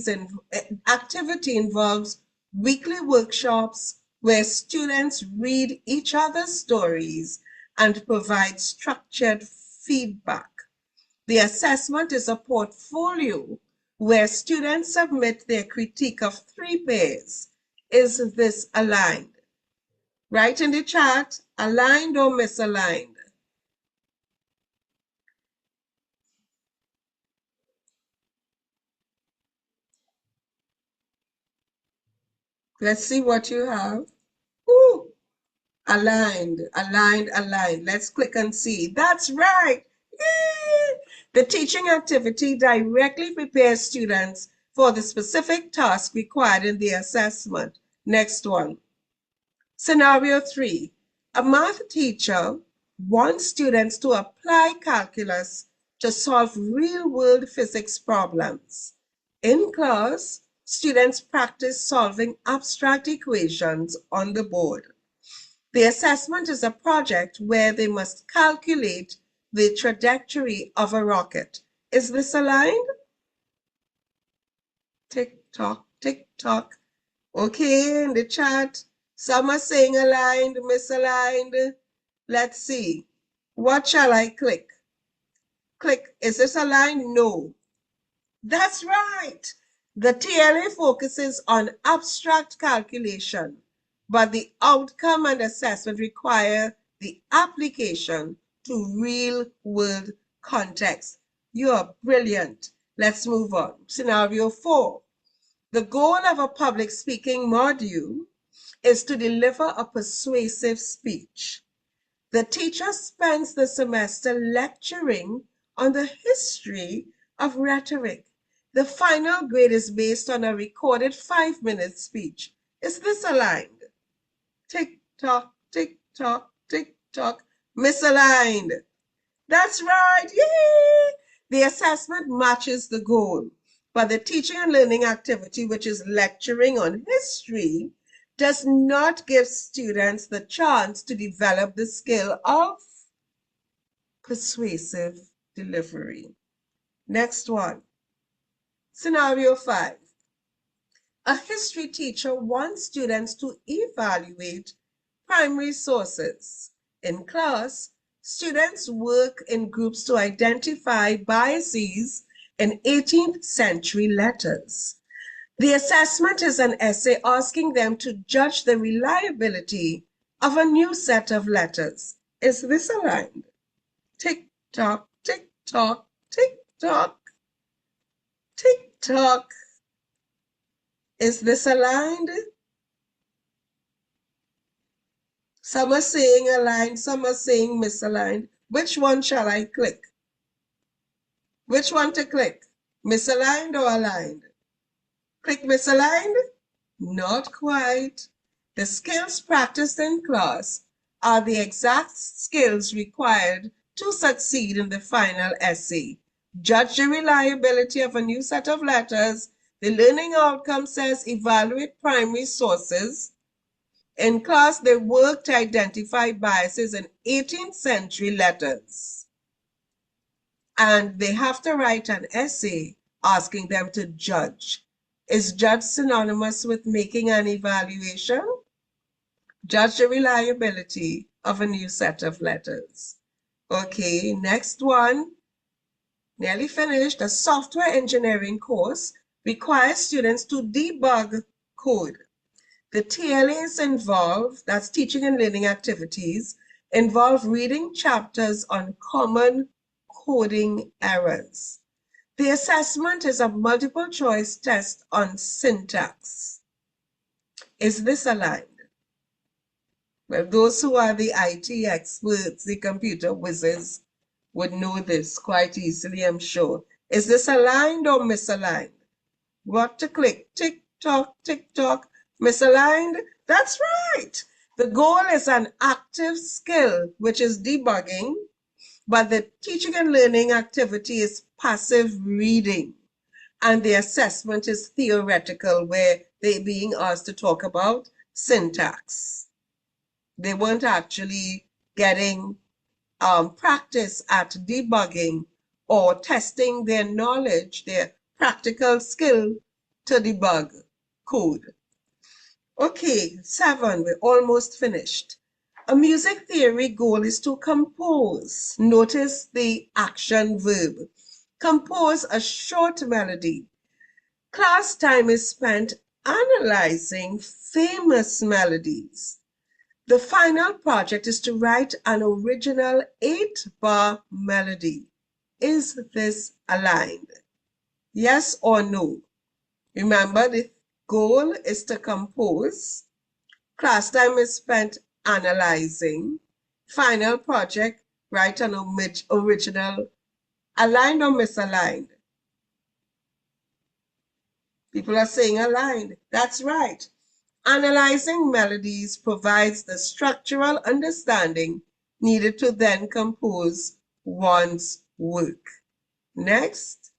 Speaker 1: involves weekly workshops where students read each other's stories and provide structured feedback. The assessment is a portfolio where students submit their critique of 3 pairs. Is this aligned? Write in the chat, aligned or misaligned. Let's see what you have. Ooh, aligned, aligned, aligned. Let's click and see. That's right. Yay! The teaching activity directly prepares students for the specific task required in the assessment. Next one. Scenario 3. A math teacher wants students to apply calculus to solve real-world physics problems. In class, students practice solving abstract equations on the board. The assessment is a project where they must calculate the trajectory of a rocket. Is this aligned? Tick tock, tick tock. Okay, in the chat, some are saying aligned, misaligned. Let's see. What shall I click? Click. Is this aligned? No. That's right. The TLA focuses on abstract calculation, but the outcome and assessment require the application to real-world context. You are brilliant. Let's move on. Scenario 4. The goal of a public speaking module is to deliver a persuasive speech. The teacher spends the semester lecturing on the history of rhetoric. The final grade is based on a recorded 5-minute speech. Is this aligned? Tick tock, tick tock, tick tock. Misaligned. That's right. Yay! The assessment matches the goal, but the teaching and learning activity, which is lecturing on history, does not give students the chance to develop the skill of persuasive delivery. Next one. Scenario 5. A history teacher wants students to evaluate primary sources. In class, students work in groups to identify biases in 18th century letters. The assessment is an essay asking them to judge the reliability of a new set of letters. Is this aligned? Tick tock, tick tock, tick tock, tick tock. Is this aligned? Some are saying aligned, some are saying misaligned. Which one shall I click? Which one to click? Misaligned or aligned? Click misaligned? Not quite. The skills practiced in class are the exact skills required to succeed in the final essay. Judge the reliability of a new set of letters. The learning outcome says evaluate primary sources. In class, they work to identify biases in 18th century letters. and they have to write an essay asking them to judge. Is judge synonymous with making an evaluation? Judge the reliability of a new set of letters. Okay, next one. Nearly finished. A software engineering course requires students to debug code. The TLAs involve, that's teaching and learning activities, involve reading chapters on common coding errors. The assessment is a multiple choice test on syntax. Is this aligned? Well, those who are the IT experts, the computer whizzes, would know this quite easily, I'm sure. Is this aligned or misaligned? What to click? Tick tock, misaligned? That's right. The goal is an active skill, which is debugging, but the teaching and learning activity is passive reading. And the assessment is theoretical, where they're being asked to talk about syntax. They weren't actually getting practice at debugging or testing their knowledge, their practical skill to debug code. Okay, 7, we're almost finished. A music theory goal is to compose. Notice the action verb. Compose a short melody. Class time is spent analyzing famous melodies. The final project is to write an original 8-bar melody. Is this aligned? Yes or no? Remember, the goal is to compose. Class time is spent analyzing. Final project, write an original. Aligned or misaligned? People are saying aligned. That's right. Analyzing melodies provides the structural understanding needed to then compose one's work. Next,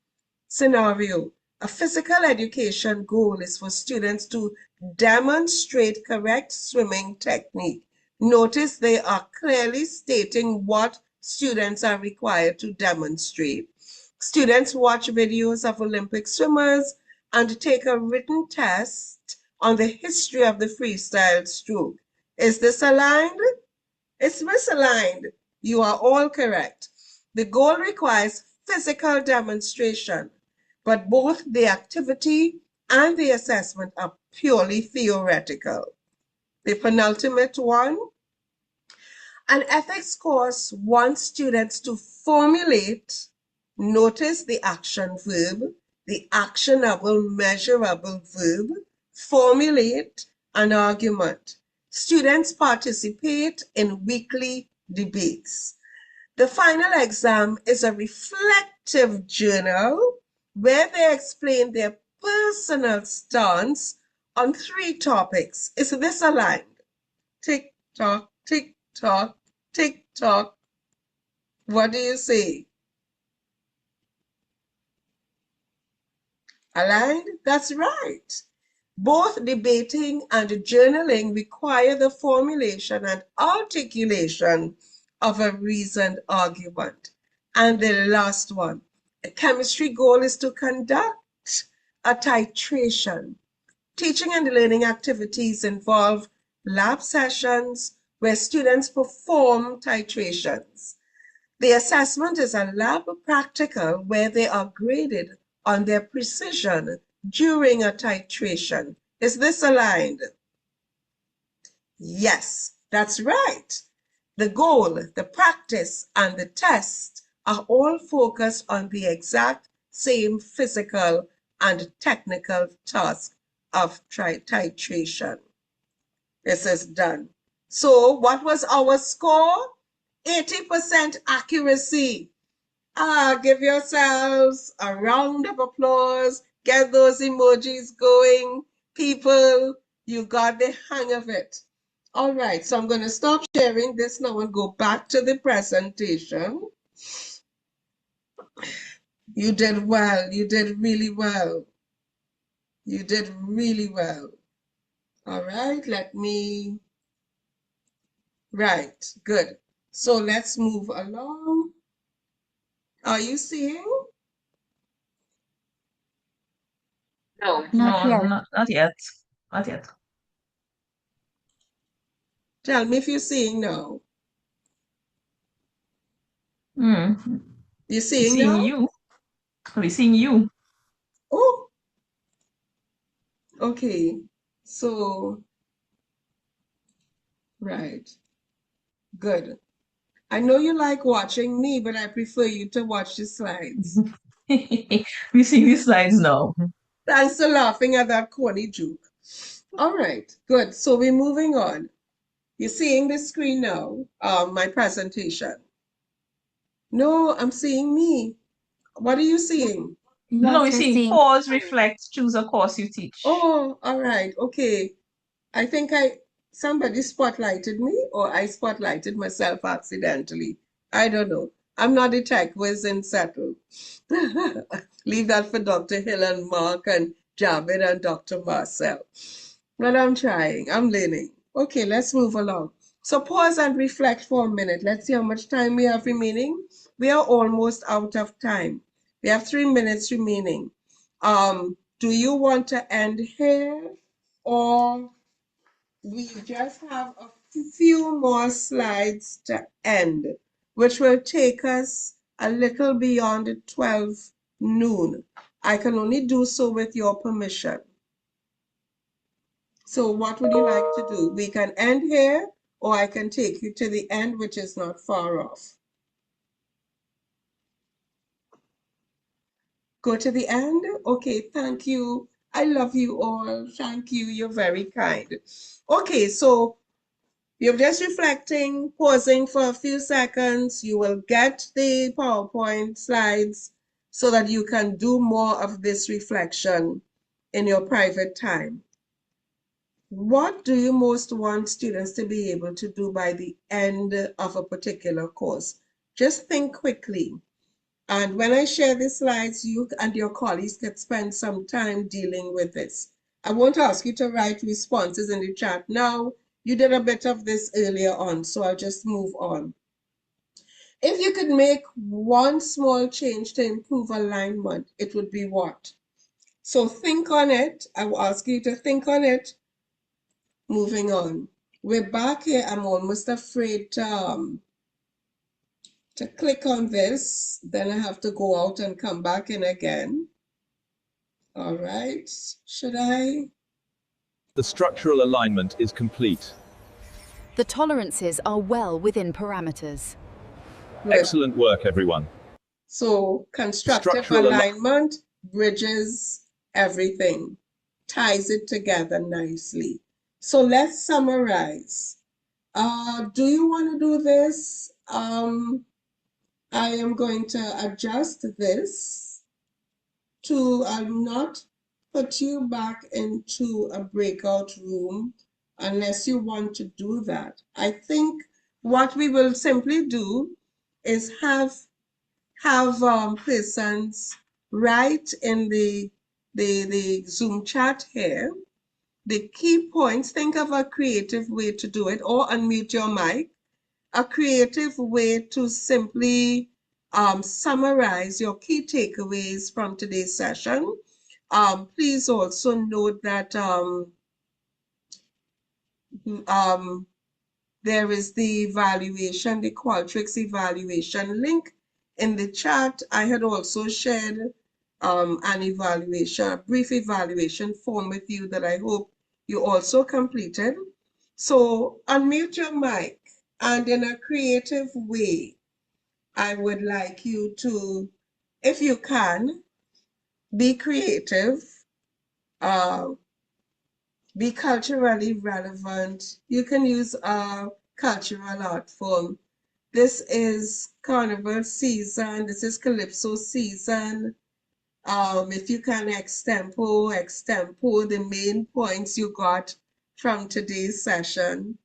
Speaker 1: scenario. A physical education goal is for students to demonstrate correct swimming technique. Notice they are clearly stating what students are required to demonstrate. Students watch videos of Olympic swimmers and take a written test on the history of the freestyle stroke. Is this aligned? It's misaligned. You are all correct. The goal requires physical demonstration, but both the activity and the assessment are purely theoretical. The penultimate one, an ethics course wants students to formulate, notice the action verb, the actionable, measurable verb, formulate an argument. Students participate in weekly debates. The final exam is a reflective journal where they explain their personal stance on 3 topics. Is this aligned? Tick tock, tick tock, tick tock. What do you say? Aligned? That's right. Both debating and journaling require the formulation and articulation of a reasoned argument. And the last one, a chemistry goal is to conduct a titration. Teaching and learning activities involve lab sessions where students perform titrations. The assessment is a lab practical where they are graded on their precision during a titration. Is this aligned? Yes, that's right. The goal, the practice, and the test are all focused on the exact same physical and technical task of titration. This is done. So what was our score? 80% accuracy. Give yourselves a round of applause. Get those emojis going. People, you got the hang of it. All right, so I'm going to stop sharing this now and go back to the presentation. You did well. You did really well. You did really well. All right, right, good. So let's move along. Are you seeing?
Speaker 10: No,
Speaker 3: Not yet.
Speaker 10: not yet. Not yet.
Speaker 1: Tell me if you're seeing now.
Speaker 10: Hmm.
Speaker 1: You're
Speaker 10: We're
Speaker 1: seeing
Speaker 10: seeing
Speaker 1: now?
Speaker 10: you. We're seeing you.
Speaker 1: Oh, okay. So, right. Good. I know you like watching me, but I prefer you to watch the slides.
Speaker 10: We're seeing these slides now.
Speaker 1: Thanks for laughing at that corny joke. All right, good. So we're moving on. You're seeing the screen now, my presentation. No, I'm seeing me. What are you seeing?
Speaker 10: No,
Speaker 3: Yes,
Speaker 10: we're
Speaker 3: we're
Speaker 10: seeing
Speaker 3: seeing.
Speaker 10: pause, reflect, choose a course you teach.
Speaker 1: Oh, all right. Okay. I think somebody spotlighted me or I spotlighted myself accidentally. I don't know. I'm not a tech whiz and settle. Leave that for Dr. Hill and Mark and Javid and Dr. Marcel. But I'm trying. I'm learning. Okay, let's move along. So pause and reflect for a minute. Let's see how much time we have remaining. We are almost out of time. We have 3 minutes remaining. Do you want to end here or we just have a few more slides to end, which will take us a little beyond 12 noon. I can only do so with your permission. So what would you like to do? We can end here, or I can take you to the end, which is not far off. Go to the end? Okay, thank you. I love you all. Thank you. You're very kind. Okay, so you're just reflecting, pausing for a few seconds. You will get the PowerPoint slides so that you can do more of this reflection in your private time. What do you most want students to be able to do by the end of a particular course? Just think quickly. And when I share the slides, you and your colleagues can spend some time dealing with this. I won't ask you to write responses in the chat now. You did a bit of this earlier on, so I'll just move on. If you could make one small change to improve alignment, it would be what? So think on it. I will ask you to think on it. Moving on. We're back here. I'm almost afraid to click on this. Then I have to go out and come back in again. All right, should I?
Speaker 17: The structural alignment is complete.
Speaker 18: The tolerances are well within parameters.
Speaker 1: Good.
Speaker 17: Excellent work, everyone.
Speaker 1: So constructive
Speaker 17: Structural
Speaker 1: alignment bridges everything, ties it together nicely. So let's summarize. Do you want to do this? I am going to adjust this to not put you back into a breakout room unless you want to do that. I think what we will simply do is have persons write in the Zoom chat here the key points. Think of a creative way to do it, or unmute your mic. A creative way to simply summarize your key takeaways from today's session. Please also note that there is the evaluation, the Qualtrics evaluation link in the chat. I had also shared an evaluation, a brief evaluation form with you that I hope you also completed. So unmute your mic and in a creative way, I would like you to, if you can, be creative, be culturally relevant. You can use a cultural art form. This is carnival season. This is calypso season. If you can extempo the main points you got from today's session.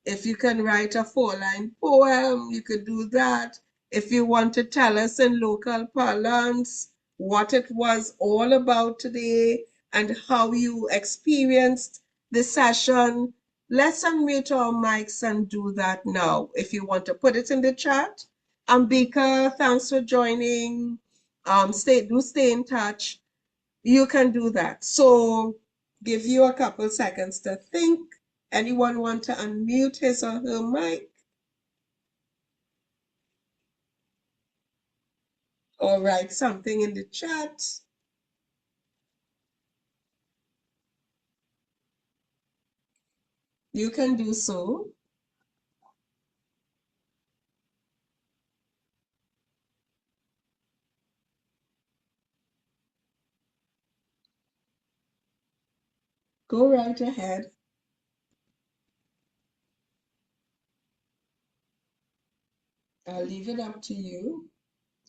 Speaker 1: If you can write a 4-line poem, you could do that. If you want to tell us in local parlance what it was all about today and how you experienced the session, let's unmute our mics and do that now. If you want to put it in the chat, Ambika, thanks for joining. Stay in touch. You can do that. So give you a couple seconds to think. Anyone want to unmute his or her mic? Or write something in the chat. You can do so. Go right ahead. I'll leave it up to you.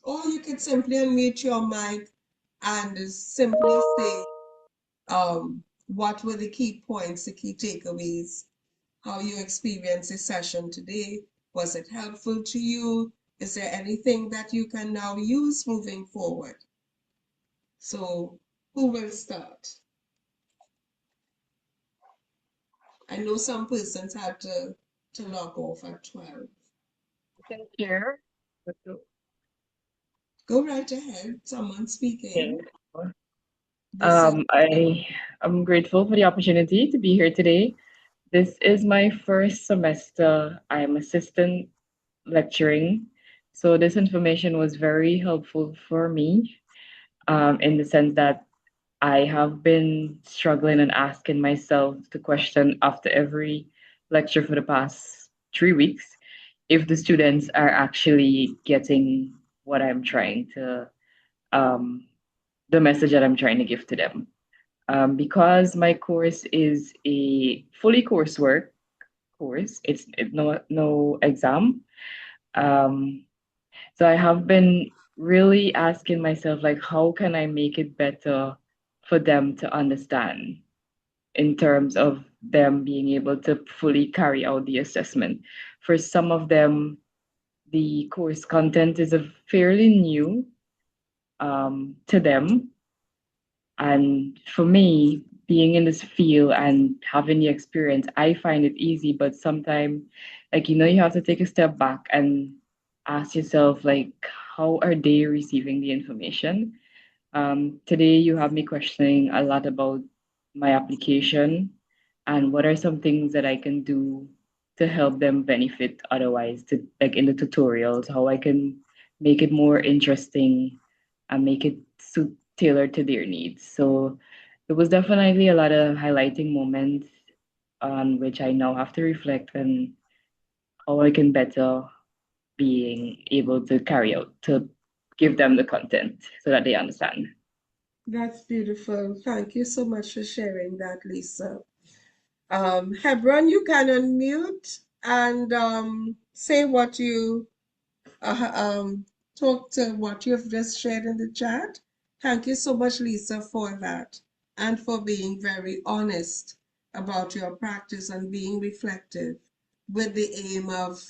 Speaker 1: Or you could simply unmute your mic and simply say what were the key points, the key takeaways, how you experienced the session today. Was it helpful to you? Is there anything that you can now use moving forward? So who will start? I know some persons had to log off at 12.
Speaker 9: Can share.
Speaker 1: Go right ahead. Someone speaking.
Speaker 9: I'm grateful for the opportunity to be here today. This is my first semester. I'm assistant lecturing. So this information was very helpful for me, in the sense that I have been struggling and asking myself the question after every lecture for the past 3 weeks if the students are actually getting what I'm trying to, the message that I'm trying to give to them. Because my course is a fully coursework course, it's no exam. So I have been really asking myself, like, how can I make it better for them to understand in terms of them being able to fully carry out the assessment. For some of them, the course content is a fairly new to them. And for me, being in this field and having the experience, I find it easy, but sometimes, like, you have to take a step back and ask yourself, like, how are they receiving the information? Today, you have me questioning a lot about my application and what are some things that I can do to help them benefit otherwise, to like in the tutorials, how I can make it more interesting and make it tailored to their needs. So it was definitely a lot of highlighting moments on which I now have to reflect on how I can better being able to carry out to give them the content so that they understand.
Speaker 1: That's beautiful. Thank you so much for sharing that, Lisa. Hebron, you can unmute and say what you talk to what you've just shared in the chat. Thank you so much, Lisa, for that and for being very honest about your practice and being reflective with the aim of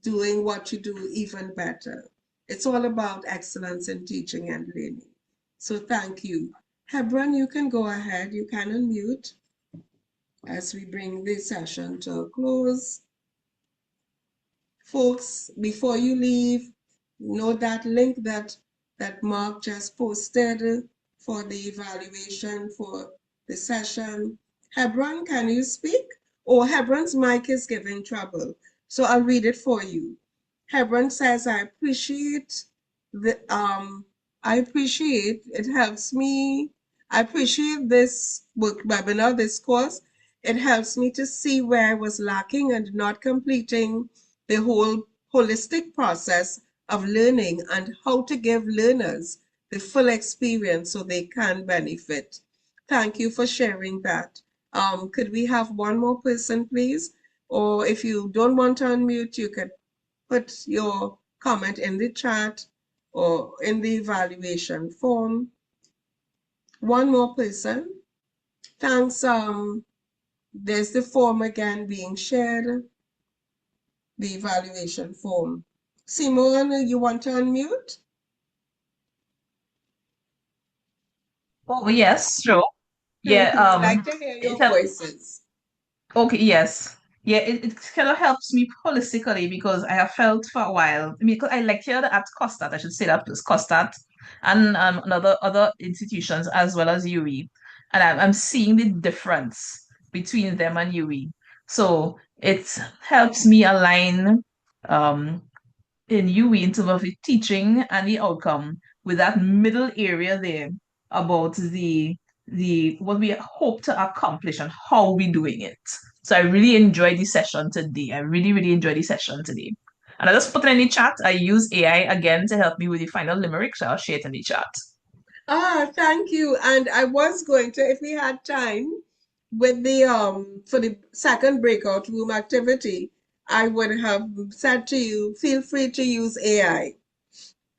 Speaker 1: doing what you do even better. It's all about excellence in teaching and learning. So thank you. Hebron, you can go ahead. You can unmute as we bring this session to a close. Folks, before you leave, know that link that Mark just posted for the evaluation for the session. Hebron, can you speak? Oh, Hebron's mic is giving trouble, so I'll read it for you. Hebron says, I appreciate it helps me. I appreciate this webinar, this course. It helps me to see where I was lacking and not completing the whole holistic process of learning and how to give learners the full experience so they can benefit. Thank you for sharing that. Could we have one more person, please? Or if you don't want to unmute, you could put your comment in the chat or in the evaluation form. One more person. Thanks. There's the form again being shared, the evaluation form. Simone, you want to unmute?
Speaker 10: Oh, yes, sure.
Speaker 1: Thank
Speaker 10: Yeah,
Speaker 1: you. We'd like to hear your voices.
Speaker 10: okay, yes. yeah, it kind of helps me holistically because I have felt for a while. I mean, 'cause I lectured at Costat, I should say that was Costat, and other institutions as well as UE, and I'm seeing the difference between them and UE. So it helps me align um in UE in terms of the teaching and the outcome with that middle area there about the what we hope to accomplish and how we doing it. So I really enjoyed the session today. I really, really enjoyed the session today. And I just put it in the chat. I use AI again to help me with the final limerick, so I'll share it in the chat.
Speaker 1: Ah, thank you. And I was going to, if we had time, with the for the second breakout room activity, I would have said to you, feel free to use AI.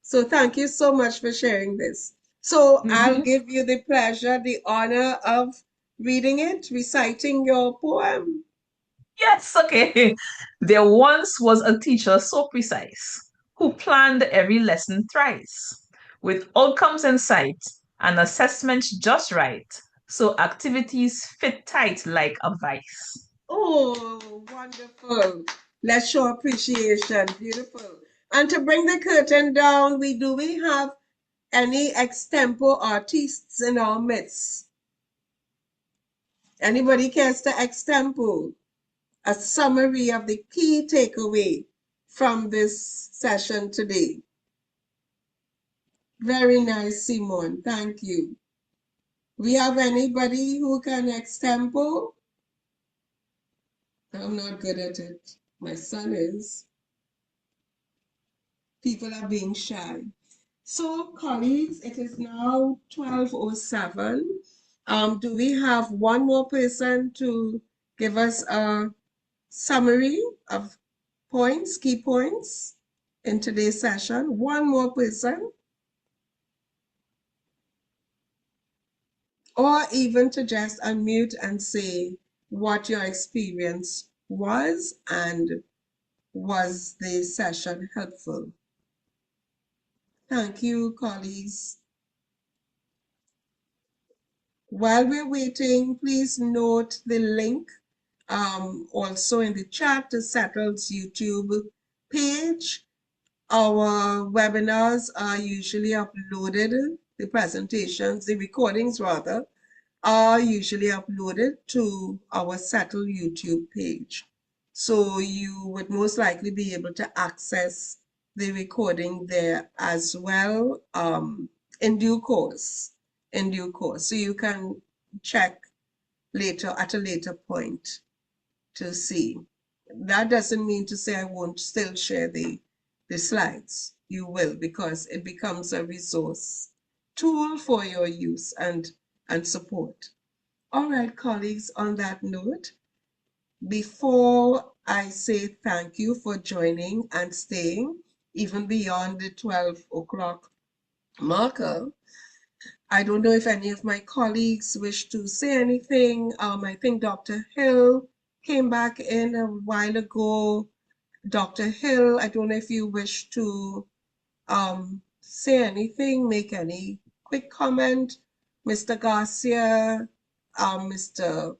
Speaker 1: So thank you so much for sharing this. So I'll give you the pleasure, the honor of reading it, reciting your poem.
Speaker 10: Yes, okay. There once was a teacher so precise who planned every lesson thrice with outcomes in sight and assessments just right so activities fit tight like a vice.
Speaker 1: Oh, wonderful. Let's show appreciation. Beautiful. And to bring the curtain down, do we have any extempo artists in our midst? Anybody cares to extempo a summary of the key takeaway from this session today? Very nice, Simone. Thank you. We have anybody who can extempo? I'm not good at it. My son is. People are being shy. So, colleagues, it is now 12:07. Do we have one more person to give us a summary of points, key points in today's session? One more person, or even to just unmute and say what your experience was and was the session helpful? Thank you, colleagues. While we're waiting, please note the link also in the chat to Settle's YouTube page. Our webinars are usually uploaded, the presentations, the recordings rather, are usually uploaded to our Settle YouTube page. So you would most likely be able to access the recording there as well in due course. So you can check later at a later point to see. That doesn't mean to say I won't still share the slides. You will, because it becomes a resource tool for your use and support. All right, colleagues, on that note, before I say thank you for joining and staying even beyond the 12 o'clock marker, I don't know if any of my colleagues wish to say anything. I think Dr. Hill came back in a while ago. Dr. Hill, I don't know if you wish to say anything, make any quick comment. Mr. Garcia, Mr.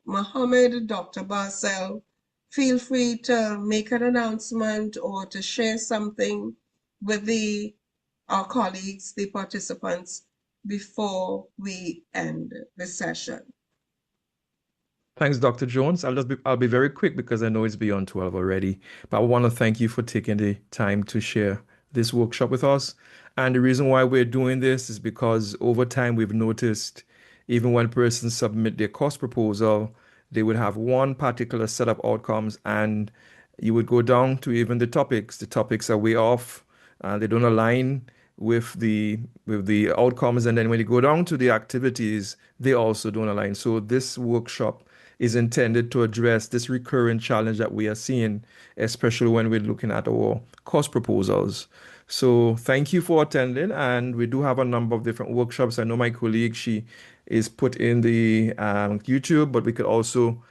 Speaker 1: Mohammed, Dr. Barcel, feel free to make an announcement or to share something with our colleagues, the participants, before we end the session.
Speaker 7: Thanks, Dr. Jones. I'll be very quick because I know it's beyond 12 already. But I want to thank you for taking the time to share this workshop with us. And the reason why we're doing this is because over time we've noticed even when persons submit their course proposal, they would have one particular set of outcomes, and you would go down to even the topics. The topics are way off. They don't align with the outcomes, and then when you go down to the activities, they also don't align. So this workshop is intended to address this recurrent challenge that we are seeing, especially when we're looking at our course proposals. So thank you for attending, and we do have a number of different workshops. I know my colleague, she is put in the YouTube, but we could also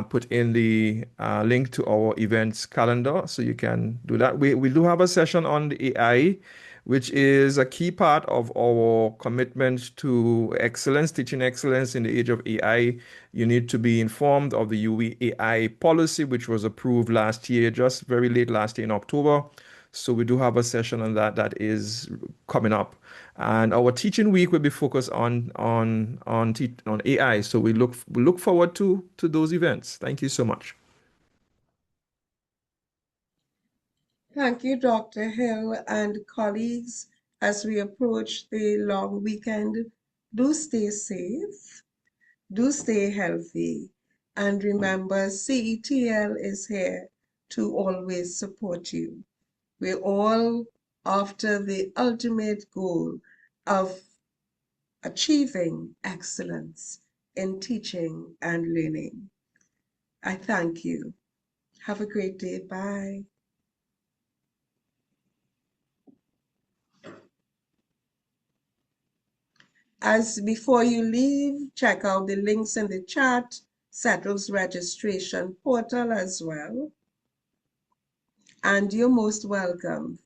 Speaker 7: put in the link to our events calendar, so you can do that. We do have a session on the AI, which is a key part of our commitment to excellence, teaching excellence in the age of AI. You need to be informed of the UE AI policy, which was approved last year, just very late last year in October. So we do have a session on that is coming up. And our teaching week will be focused on AI. So we look forward to those events. Thank you so much.
Speaker 1: Thank you, Dr. Hill and colleagues. As we approach the long weekend, do stay safe, do stay healthy, and remember CETL is here to always support you. We're all after the ultimate goal of achieving excellence in teaching and learning. I thank you. Have a great day. Bye. As before you leave, check out the links in the chat, Settles registration portal as well. And you're most welcome.